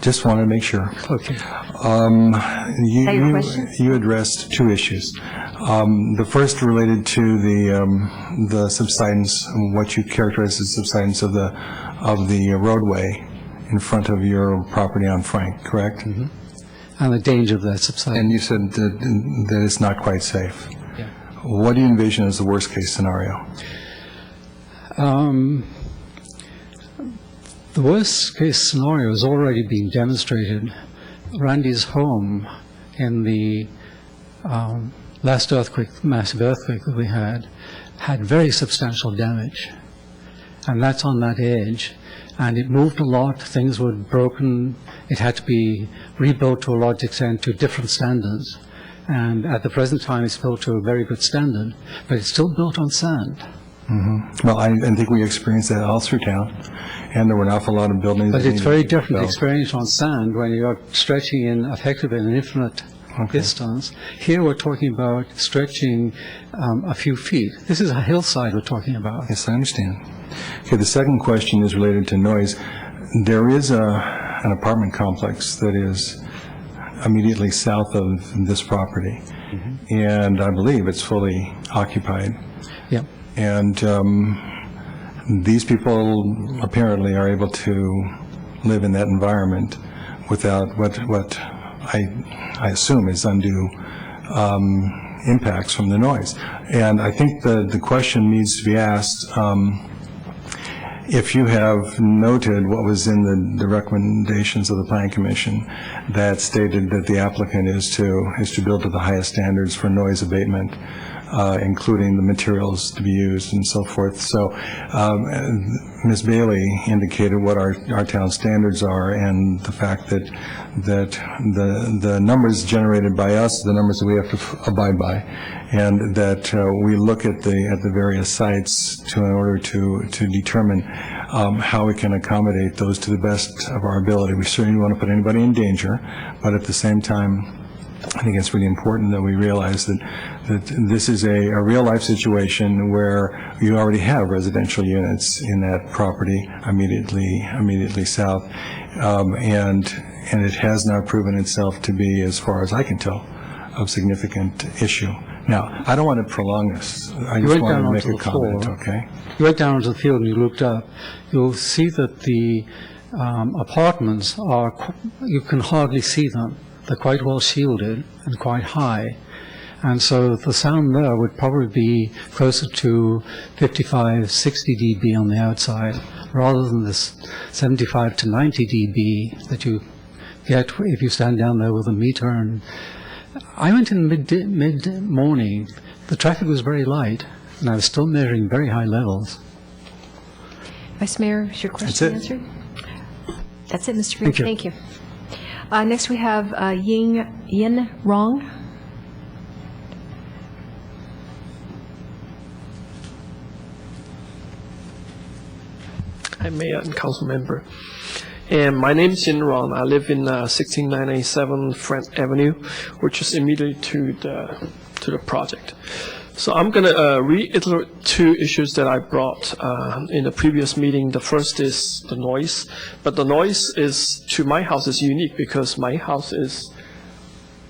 Just wanted to make sure. Okay. Your question? You addressed two issues. The first related to the subsidence, what you characterize as subsidence of the roadway in front of your property on Frank, correct? Mm-hmm. And the danger of that subsidence. And you said that it's not quite safe. Yeah. What do you envision as the worst case scenario? The worst case scenario has already been demonstrated. Randy's home in the last earthquake, massive earthquake that we had very substantial damage. And that's on that edge. And it moved a lot, things were broken, it had to be rebuilt to a large extent to different standards. And at the present time it's built to a very good standard, but it's still built on sand. Mm-hmm. Well, I think we experienced that all through town, and there were an awful lot of buildings. But that it's needed very to be different built. experience on sand when you're stretching in effectively an infinite distance. Here we're talking about stretching a few feet. This is a hillside we're talking about. Yes, I understand. Okay, the second question is related to noise. There is an apartment complex that is immediately south of this property, and I believe it's fully occupied. Yep. And these people apparently are able to live in that environment without what I assume is undue impacts from the noise. And I think the question needs to be asked, if you have noted what was in the recommendations of the Planning Commission that stated that the applicant is to build to the highest standards for noise abatement, including the materials to be used and so forth. So Ms. Bailey indicated what our town standards are, and the fact that the numbers generated by us, the numbers that we have to abide by, and that we look at the various sites in order to determine how we can accommodate those to the best of our ability. We certainly don't want to put anybody in danger, but at the same time, I think it's really important that we realize that this is a real-life situation where you already have residential units in that property immediately south, and it has not proven itself to be, as far as I can tell, of significant issue. Now, I don't want to prolong this. I You just went want down to make onto a the comment, floor. okay? You went down onto the field and you looked up. You'll see that the apartments are, you can hardly see them. They're quite well shielded and quite high. And so the sound there would probably be closer to 55, 60 dB on the outside, rather than this 75 to 90 dB that you get if you stand down there with a meter. And I went in mid-morning. The traffic was very light, and I was still measuring very high levels. Vice Mayor, is your question That's it. answered? That's it, Mr. Green. Thank you. Thank you. Next, we have Yin Rong. Hi, Mayor and Council Member. And my name is Yin Ron. I live in 16987 Front Avenue, which is immediately to the project. So I'm going to reiterate two issues that I brought in the previous meeting. The first is the noise, but the noise is to my house is unique because my house is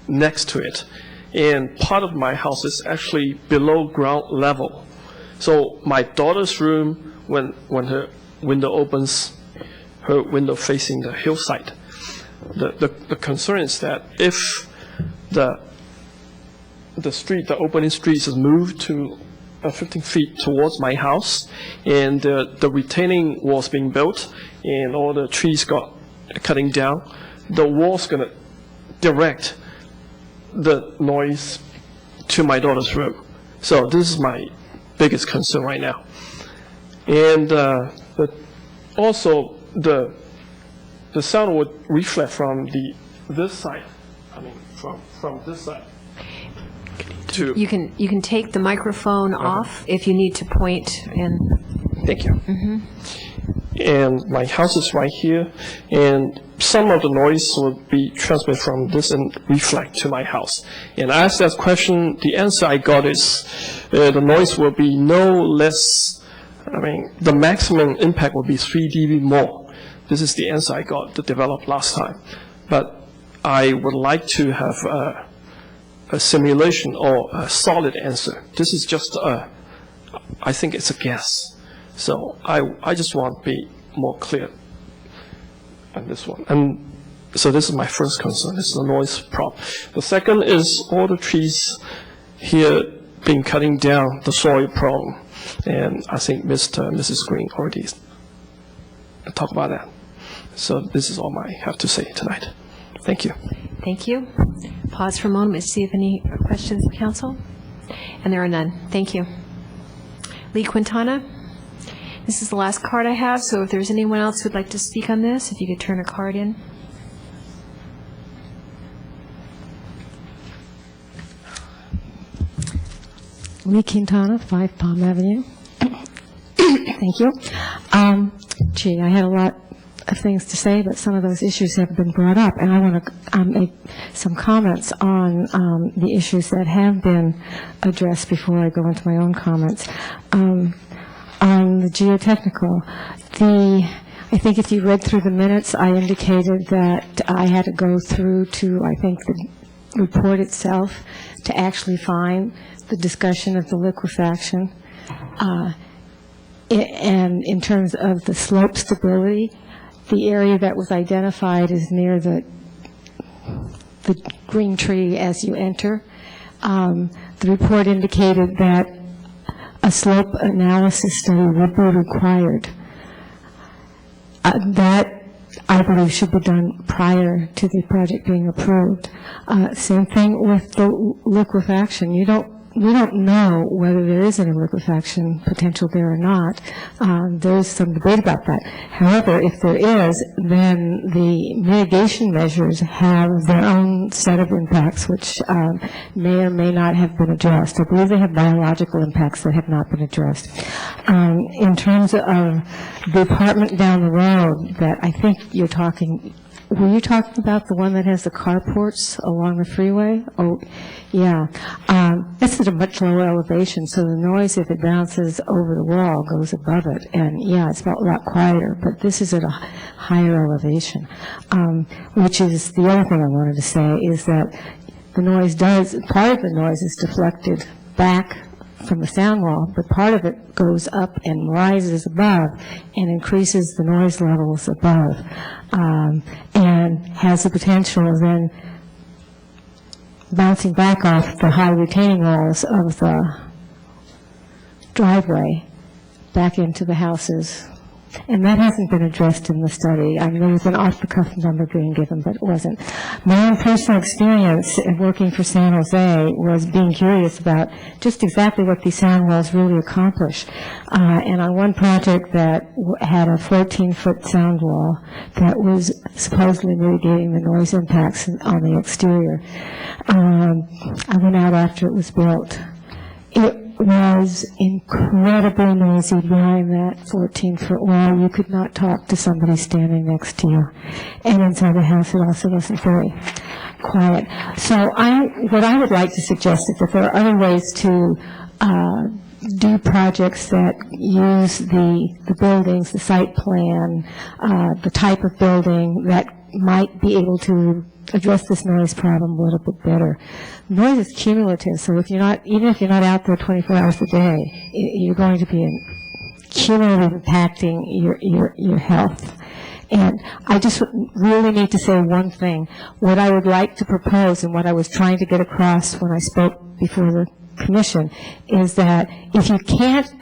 next to it, and part of my house is actually below ground level. So my daughter's room, when her window opens, her window facing the hillside. The concern is that if the opening street is moved to 15 feet towards my house, and the retaining wall's being built, and all the trees got cutting down, the wall's gonna direct the noise to my daughter's room. So this is my biggest concern right now. And also the sound would reflect from this side. I mean, from this side. You can take the microphone off if you need to point in. Thank you. And my house is right here, and some of the noise will be transmitted from this and reflect to my house. And I asked that question, the answer I got is the noise will be no less, I mean, the maximum impact will be 3 dB more. This is the answer I got to develop last time. But I would like to have a simulation or a solid answer. This is just I think it's a guess. So I just want to be more clear on this one. And so this is my first concern. This is the noise problem. The second is all the trees here being cutting down, the soil problem. And I think Mrs. Green already talked about that. So this is all I have to say tonight. Thank you. Thank you. Pause for a moment to see if any questions of council. And there are none. Thank you. Lee Quintana, this is the last card I have, so if there's anyone else who'd like to speak on this, if you could turn a card in. Lee Quintana, 5 Palm Avenue. Thank you. Gee, I had a lot of things to say, but some of those issues have been brought up, and I want to make some comments on the issues that have been addressed before I go into my own comments. On the geotechnical, I think if you read through the minutes, I indicated that I had to go through to, I think, the report itself to actually find the discussion of the liquefaction. And in terms of the slope stability, the area that was identified is near the green tree as you enter. The report indicated that a slope analysis study would be required. That, I believe, should be done prior to the project being approved. Same thing with the liquefaction. We don't know whether there is any liquefaction potential there or not. There is some debate about that. However, if there is, then the mitigation measures have their own set of impacts, which may or may not have been addressed. I believe they have biological impacts that have not been addressed. In terms of the apartment down the road that I think you're talking, were you talking about the one that has the carports along the freeway? Oh, yeah. It's at a much lower elevation, so the noise, if it bounces over the wall, goes above it. And, yeah, it's a lot quieter, but this is at a higher elevation, which is the other thing I wanted to say is that the noise does, part of the noise is deflected back from the sound wall, but part of it goes up and rises above and increases the noise levels above, and has the potential of then bouncing back off the high retaining walls of the driveway back into the houses. And that hasn't been addressed in the study. I mean, there was an off-the-cuff number being given, but it wasn't. My own personal experience in working for San Jose was being curious about just exactly what these sound walls really accomplish. And on one project that had a 14-foot sound wall that was supposedly mitigating the noise impacts on the exterior, I went out after it was built. It was incredibly noisy behind that 14-foot wall. You could not talk to somebody standing next to you. And inside the house, it also wasn't very quiet. So what I would like to suggest is that there are other ways to do projects that use the buildings, the site plan, the type of building that might be able to address this noise problem a little bit better. Noise is cumulative, so if you're not, even if you're not out there 24 hours a day, you're going to be cumulatively impacting your health. And I just really need to say one thing. What I would like to propose and what I was trying to get across when I spoke before the commission is that if you can't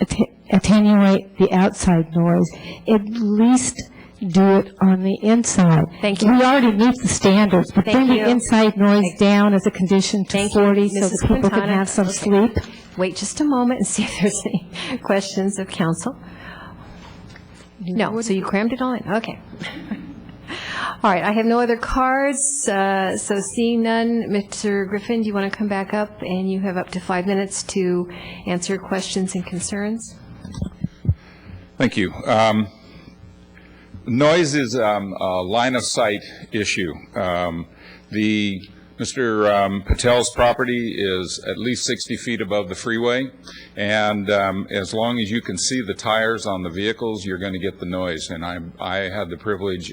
attenuate the outside noise, at least do it on the inside. Thank you. We already meet the standards, but bring the inside noise down as a condition to 40 so that people can have some sleep. Wait just a moment and see if there's any questions of council. No, so you crammed it all in? Okay. All right, I have no other cards, so seeing none, Mr. Griffin, do you want to come back up? And you have up to 5 minutes to answer questions and concerns. Thank you. Noise is a line of sight issue. Mr. Patel's property is at least 60 feet above the freeway, and as long as you can see the tires on the vehicles, you're going to get the noise. And I had the privilege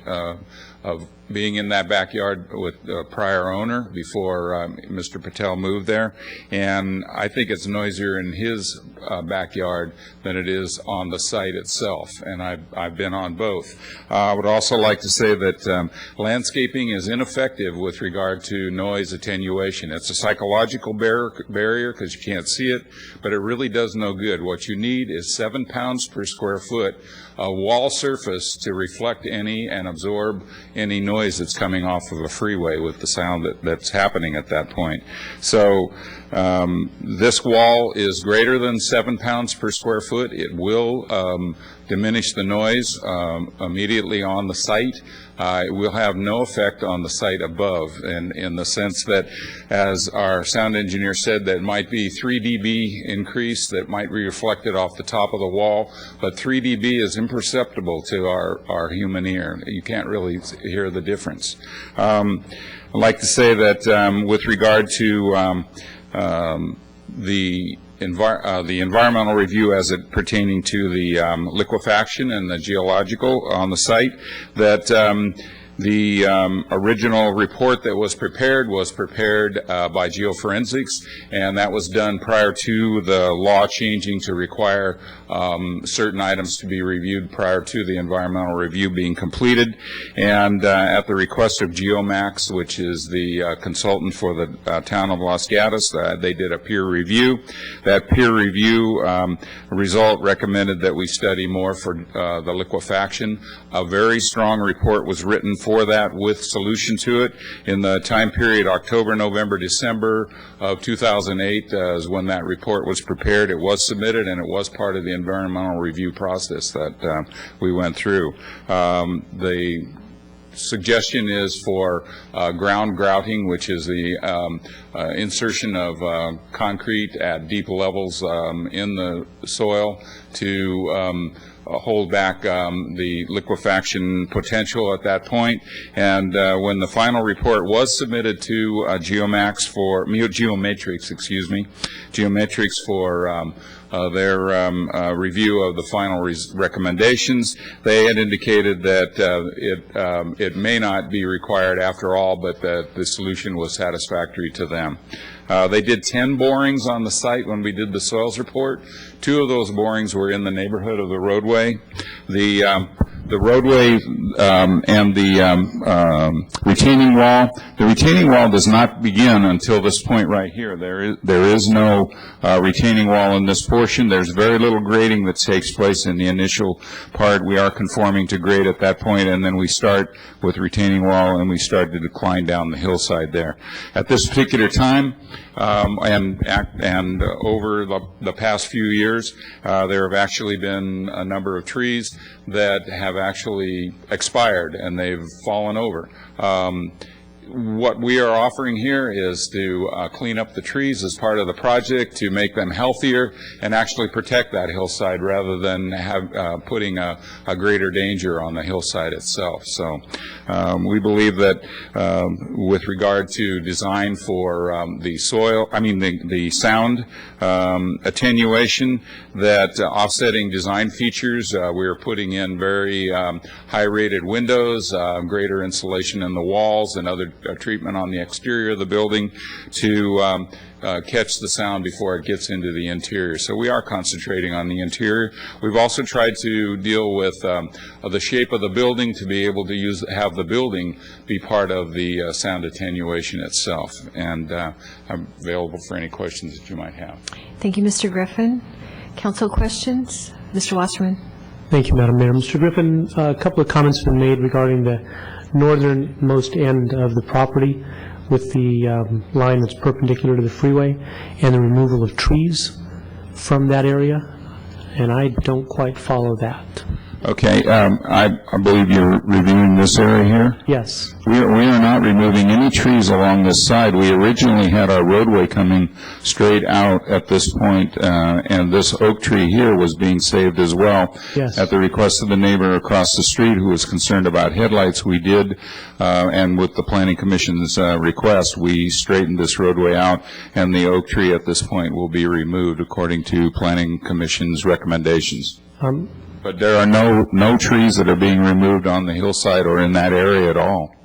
of being in that backyard with the prior owner before Mr. Patel moved there, and I think it's noisier in his backyard than it is on the site itself, and I've been on both. I would also like to say that landscaping is ineffective with regard to noise attenuation. It's a psychological barrier because you can't see it, but it really does no good. What you need is 7 pounds per square foot a wall surface to reflect any and absorb any noise that's coming off of a freeway with the sound that's happening at that point. So this wall is greater than 7 pounds per square foot. It will diminish the noise immediately on the site. It will have no effect on the site above, in the sense that, as our sound engineer said, that might be 3 dB increase that might be reflected off the top of the wall, but 3 dB is imperceptible to our human ear. You can't really hear the difference. I'd like to say that with regard to the environmental review as it pertaining to the liquefaction and the geological on the site, that the original report that was prepared by geoforensics, and that was done prior to the law changing to require certain items to be reviewed prior to the environmental review being completed. And at the request of GeoMax, which is the consultant for the town of Los Gatos, they did a peer review. That peer review result recommended that we study more for the liquefaction. A very strong report was written for that with solution to it. In the time period October, November, December of 2008 is when that report was prepared. It was submitted, and it was part of the environmental review process that we went through. The suggestion is for ground grouting, which is the insertion of concrete at deep levels in the soil to hold back the liquefaction potential at that point. And when the final report was submitted to Geomatrix for their review of the final recommendations, they had indicated that it may not be required after all, but that the solution was satisfactory to them. They did 10 borings on the site when we did the soils report. 2 of those borings were in the neighborhood of the roadway. The roadway and the retaining wall. The retaining wall does not begin until this point right here. There is no retaining wall in this portion. There's very little grading that takes place in the initial part. We are conforming to grade at that point, and then we start with retaining wall, and we start to decline down the hillside there. At this particular time, and over the past few years, there have actually been a number of trees that have actually expired and they've fallen over. What we are offering here is to clean up the trees as part of the project, to make them healthier and actually protect that hillside rather than putting a greater danger on the hillside itself. So we believe that with regard to design for the sound attenuation, that offsetting design features, we are putting in very high-rated windows, greater insulation in the walls, and other treatment on the exterior of the building to catch the sound before it gets into the interior. So we are concentrating on the interior. We've also tried to deal with the shape of the building to be able to have the building be part of the sound attenuation itself. And I'm available for any questions that you might have. Thank you, Mr. Griffin. Council questions? Mr. Wasserman. Thank you, Madam Mayor. Mr. Griffin, a couple of comments have been made regarding the northernmost end of the property with the line that's perpendicular to the freeway and the removal of trees from that area, and I don't quite follow that. Okay, I believe you're reviewing this area here? Yes. We are not removing any trees along this side. We originally had our roadway coming straight out at this point, and this oak tree here was being saved as well. Yes. At the request of the neighbor across the street who was concerned about headlights, we did, and with the Planning Commission's request, we straightened this roadway out, and the oak tree at this point will be removed according to Planning Commission's recommendations. But there are no trees that are being removed on the hillside or in that area at all.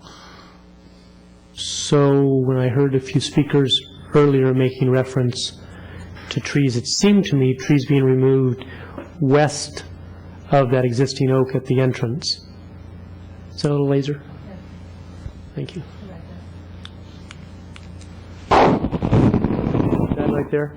So when I heard a few speakers earlier making reference to trees, it seemed to me trees being removed west of that existing oak at the entrance. Is that a little laser? Yes. Thank you. That right there?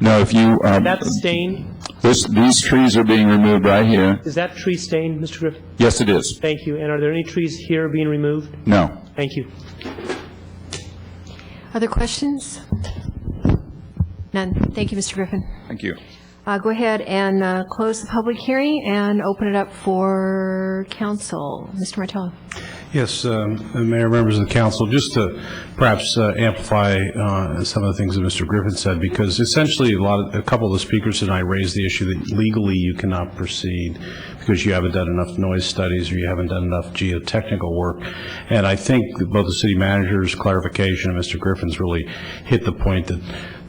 No, if you... That's stained? These trees are being removed right here. Is that tree stained, Mr. Griffin? Yes, it is. Thank you. And are there any trees here being removed? No. Thank you. Other questions? None. Thank you, Mr. Griffin. Thank you. Go ahead and close the public hearing and open it up for council. Mr. Martello. Yes, Mayor, members of the council, just to perhaps amplify some of the things that Mr. Griffin said, because essentially a couple of the speakers tonight raised the issue that legally you cannot proceed because you haven't done enough noise studies or you haven't done enough geotechnical work. And I think that both the city manager's clarification and Mr. Griffin's really hit the point that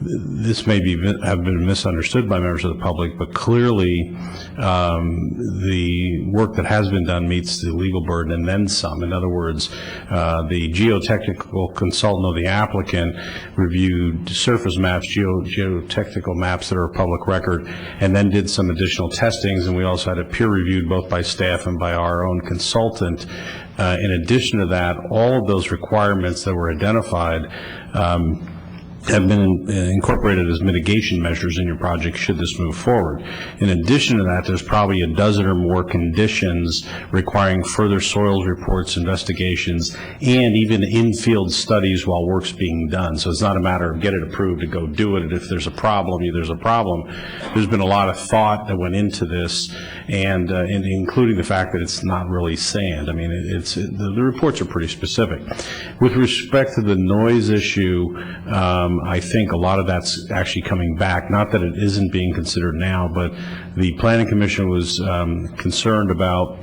this may have been misunderstood by members of the public, but clearly the work that has been done meets the legal burden and then some. In other words, the geotechnical consultant or the applicant reviewed surface maps, geotechnical maps that are public record, and then did some additional testings, and we also had it peer reviewed both by staff and by our own consultant. In addition to that, all of those requirements that were identified have been incorporated as mitigation measures in your project should this move forward. In addition to that, there's probably a dozen or more conditions requiring further soils reports, investigations, and even in-field studies while work's being done. So it's not a matter of get it approved to go do it. If there's a problem, there's a problem. There's been a lot of thought that went into this, and including the fact that it's not really sand. I mean, the reports are pretty specific. With respect to the noise issue, I think a lot of that's actually coming back. Not that it isn't being considered now, but the Planning Commission was concerned about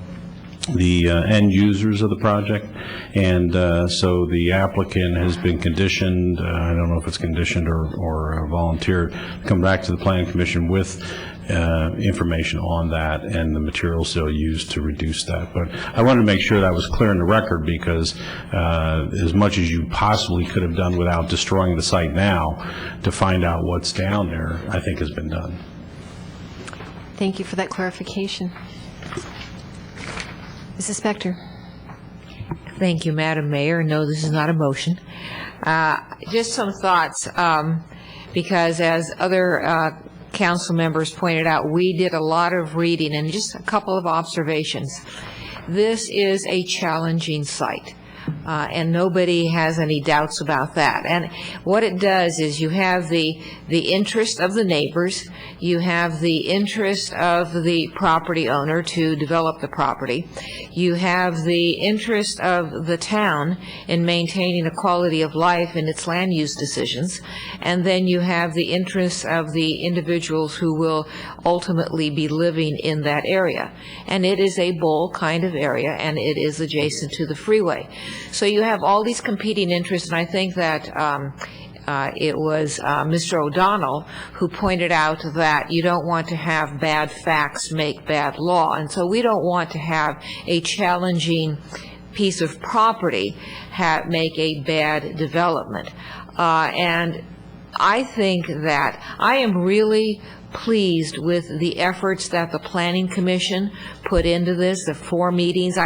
the end users of the project, and so the applicant has been conditioned, I don't know if it's conditioned or volunteered, to come back to the Planning Commission with information on that and the materials they'll use to reduce that. But I wanted to make sure that was clear in the record, because as much as you possibly could have done without destroying the site now to find out what's down there, I think has been done. Thank you for that clarification. Mrs. Spector. Thank you, Madam Mayor. No, this is not a motion. Just some thoughts, because as other council members pointed out, we did a lot of reading, and just a couple of observations. This is a challenging site, and nobody has any doubts about that. And what it does is you have the interest of the neighbors, you have the interest of the property owner to develop the property, you have the interest of the town in maintaining a quality of life in its land use decisions, and then you have the interests of the individuals who will ultimately be living in that area. And it is a bowl kind of area, and it is adjacent to the freeway. So you have all these competing interests, and I think that it was Mr. O'Donnell who pointed out that you don't want to have bad facts make bad law, and so we don't want to have a challenging piece of property make a bad development. And I think that I am really pleased with the efforts that the Planning Commission put into this, the 4 meetings.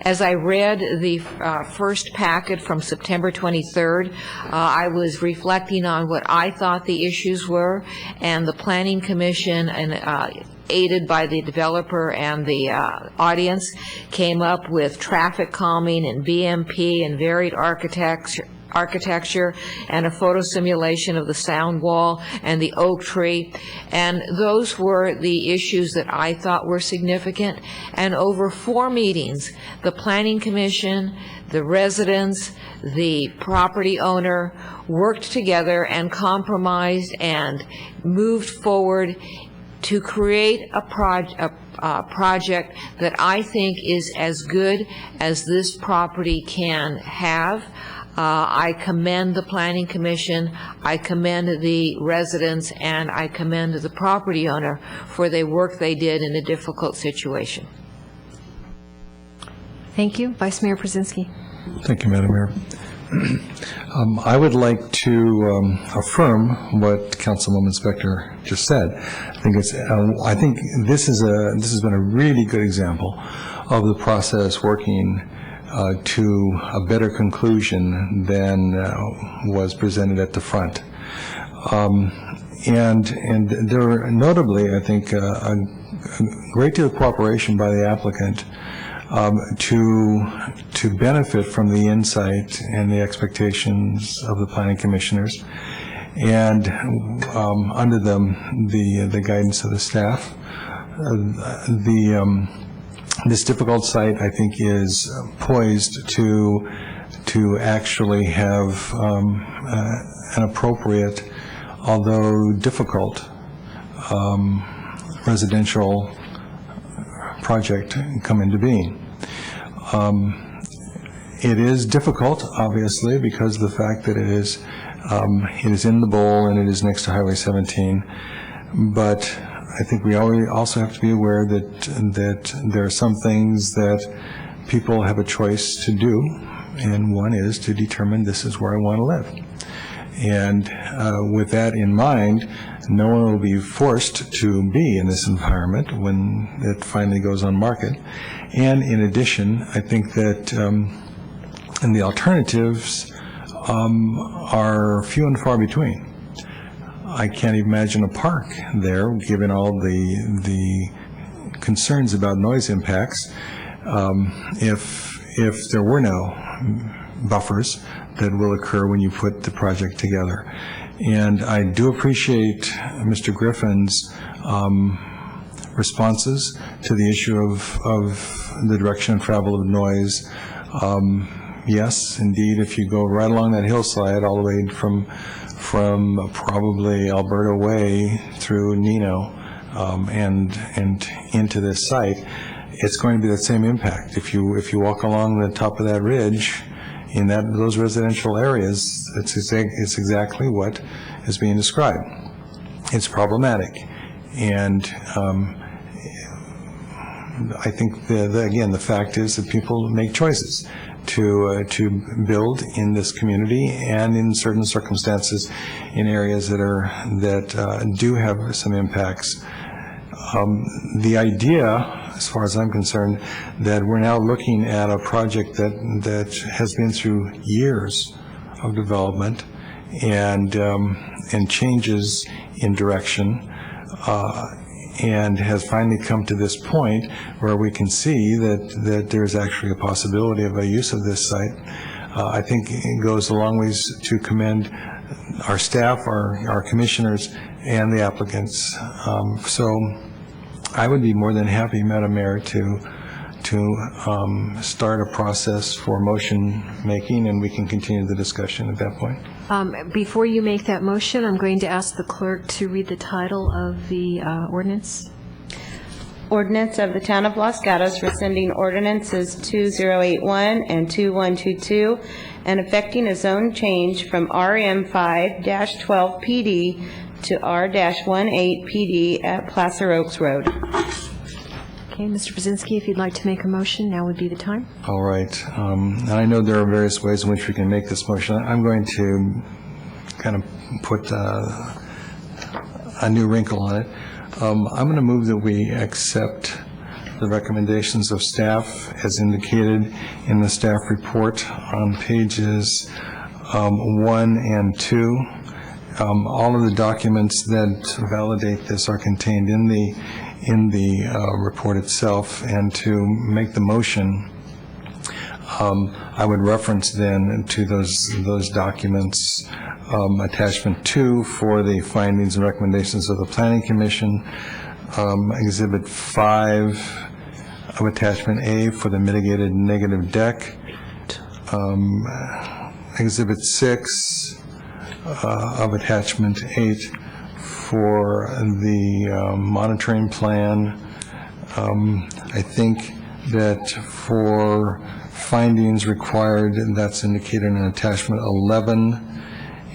As I read the first packet from September 23rd, I was reflecting on what I thought the issues were, and the Planning Commission, and aided by the developer and the audience, came up with traffic calming and BMP and varied architecture and a photo simulation of the sound wall and the oak tree, and those were the issues that I thought were significant. And over 4 meetings, the Planning Commission, the residents, the property owner worked together and compromised and moved forward to create a project that I think is as good as this property can have. I commend the Planning Commission, I commend the residents, and I commend the property owner for the work they did in a difficult situation. Thank you. Vice Mayor Brzezinski. Thank you, Madam Mayor. I would like to affirm what Councilwoman Spector just said. I think this has been a really good example of the process working to a better conclusion than was presented at the front. And there were notably, I think, a great deal of cooperation by the applicant to benefit from the insight and the expectations of the planning commissioners, and under them the guidance of the staff. This difficult site, I think, is poised to actually have an appropriate, although difficult, residential project come into being. It is difficult, obviously, because of the fact that it is in the bowl and it is next to Highway 17, but I think we also have to be aware that there are some things that people have a choice to do, and one is to determine this is where I want to live. And with that in mind, no one will be forced to be in this environment when it finally goes on market. And in addition, I think that and the alternatives are few and far between. I can't imagine a park there, given all the concerns about noise impacts, if there were no buffers that will occur when you put the project together. And I do appreciate Mr. Griffin's responses to the issue of the direction of travel of noise. Yes, indeed, if you go right along that hillside all the way from from probably Alberta Way through Nino and into this site, it's going to be the same impact. If you walk along the top of that ridge in those residential areas, it's exactly what is being described. It's problematic, and I think again the fact is that people make choices to build in this community and in certain circumstances in areas that do have some impacts. The idea, as far as I'm concerned, that we're now looking at a project that has been through years of development and changes in direction, and has finally come to this point where we can see that there's actually a possibility of a use of this site. I think it goes a long ways to commend our staff, our commissioners, and the applicants. So I would be more than happy, Madam Mayor, to start a process for motion making, and we can continue the discussion at that point. Before you make that motion, I'm going to ask the clerk to read the title of the ordinance. Ordinance of the Town of Los Gatos rescinding ordinances 2081 and 2122 and effecting a zone change from RM5-12 PD to R-18 PD at Placer Oaks Road. Okay, Mr. Brzezinski, if you'd like to make a motion, now would be the time. All right. I know there are various ways in which we can make this motion. I'm going to kind of put a new wrinkle on it. I'm going to move that we accept the recommendations of staff as indicated in the staff report on pages 1 and 2. All of the documents that validate this are contained in the report itself, and to make the motion, I would reference then to those documents, attachment 2 for the findings and recommendations of the Planning Commission, exhibit 5 of attachment A for the mitigated negative deck, exhibit 6 of attachment 8 for the monitoring plan. I think that for findings required, that's indicated in attachment 11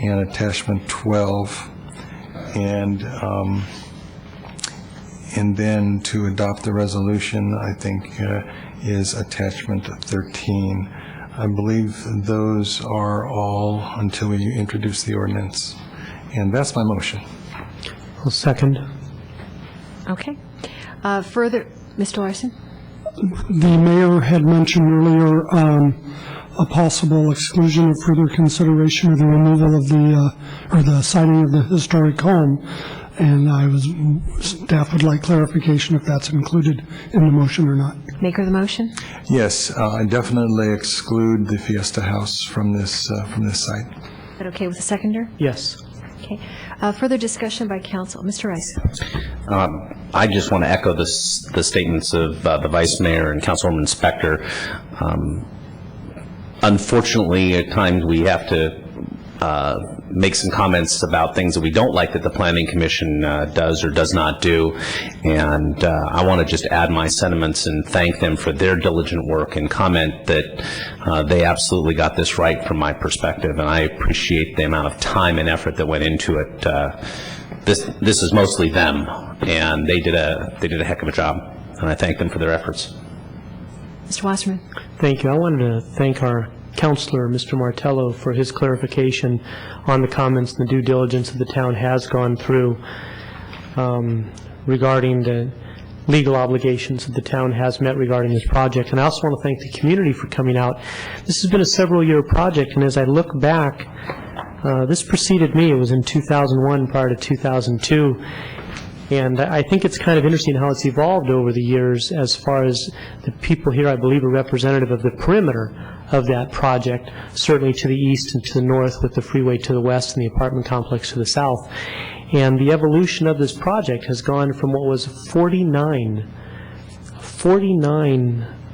and attachment 12, and then to adopt the resolution, I think is attachment 13. I believe those are all until we introduce the ordinance, and that's my motion. I'll second. Okay. Further, Mr. Larson? The mayor had mentioned earlier a possible exclusion of further consideration of the removal of the citing of the historic home, and staff would like clarification if that's included in the motion or not. Maker of the motion? Yes, I definitely exclude the Fiesta House from this site. Is that okay with the seconder? Yes. Okay. Further discussion by council. Mr. Rice. I just want to echo the statements of the Vice Mayor and Councilwoman Spector. Unfortunately, at times we have to make some comments about things that we don't like that the Planning Commission does or does not do, and I want to just add my sentiments and thank them for their diligent work and comment that they absolutely got this right from my perspective, and I appreciate the amount of time and effort that went into it. This is mostly them, and they did a heck of a job, and I thank them for their efforts. Mr. Wasserman. Thank you. I wanted to thank our Councilor, Mr. Martello, for his clarification on the comments and the due diligence that the town has gone through regarding the legal obligations that the town has met regarding this project. And I also want to thank the community for coming out. This has been a several-year project, and as I look back, this preceded me. It was in 2001 prior to 2002. And I think it's kind of interesting how it's evolved over the years as far as the people here, I believe, are representative of the perimeter of that project, certainly to the east and to the north with the freeway to the west and the apartment complex to the south. And the evolution of this project has gone from what was 49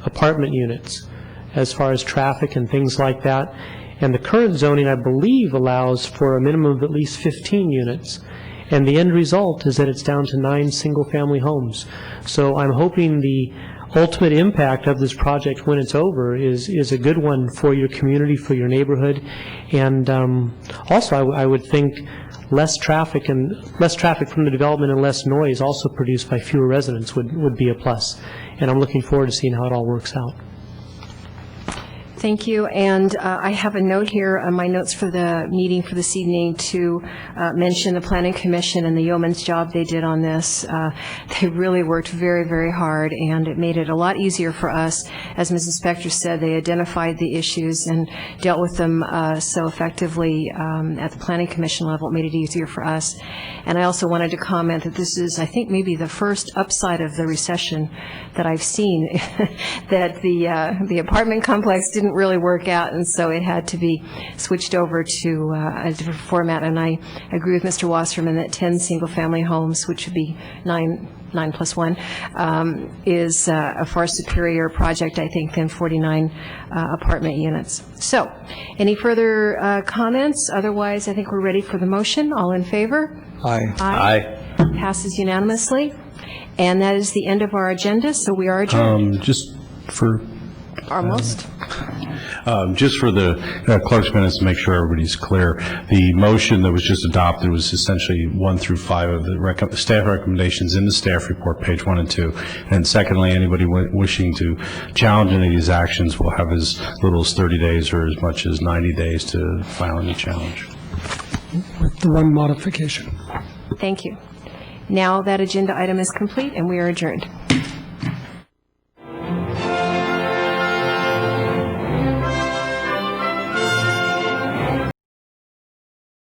apartment units as far as traffic and things like that. And the current zoning, I believe, allows for a minimum of at least 15 units. And the end result is that it's down to 9 single-family homes. So I'm hoping the ultimate impact of this project when it's over is a good one for your community, for your neighborhood. And also, I would think less traffic from the development and less noise also produced by fewer residents would be a plus. And I'm looking forward to seeing how it all works out. Thank you, and I have a note here on my notes for the meeting for this evening to mention the Planning Commission and the yeoman's job they did on this. They really worked very, very hard, and it made it a lot easier for us. As Mrs. Spector said, they identified the issues and dealt with them so effectively at the Planning Commission level. It made it easier for us. And I also wanted to comment that this is, I think, maybe the first upside of the recession that I've seen, that the apartment complex didn't really work out, and so it had to be switched over to a different format. And I agree with Mr. Wasserman that 10 single-family homes, which would be 9 plus 1, is a far superior project, I think, than 49 apartment units. So, any further comments? Otherwise, I think we're ready for the motion. All in favor? Aye. Aye. Passes unanimously. And that is the end of our agenda, so we are adjourned. Just for Almost. Just for the clerk's minutes to make sure everybody's clear, the motion that was just adopted was essentially 1 through 5 of the staff recommendations in the staff report, page 1 and 2. And secondly, anybody wishing to challenge any of these actions will have as little as 30 days or as much as 90 days to file any challenge. With the one modification. Thank you. Now that agenda item is complete, and we are adjourned.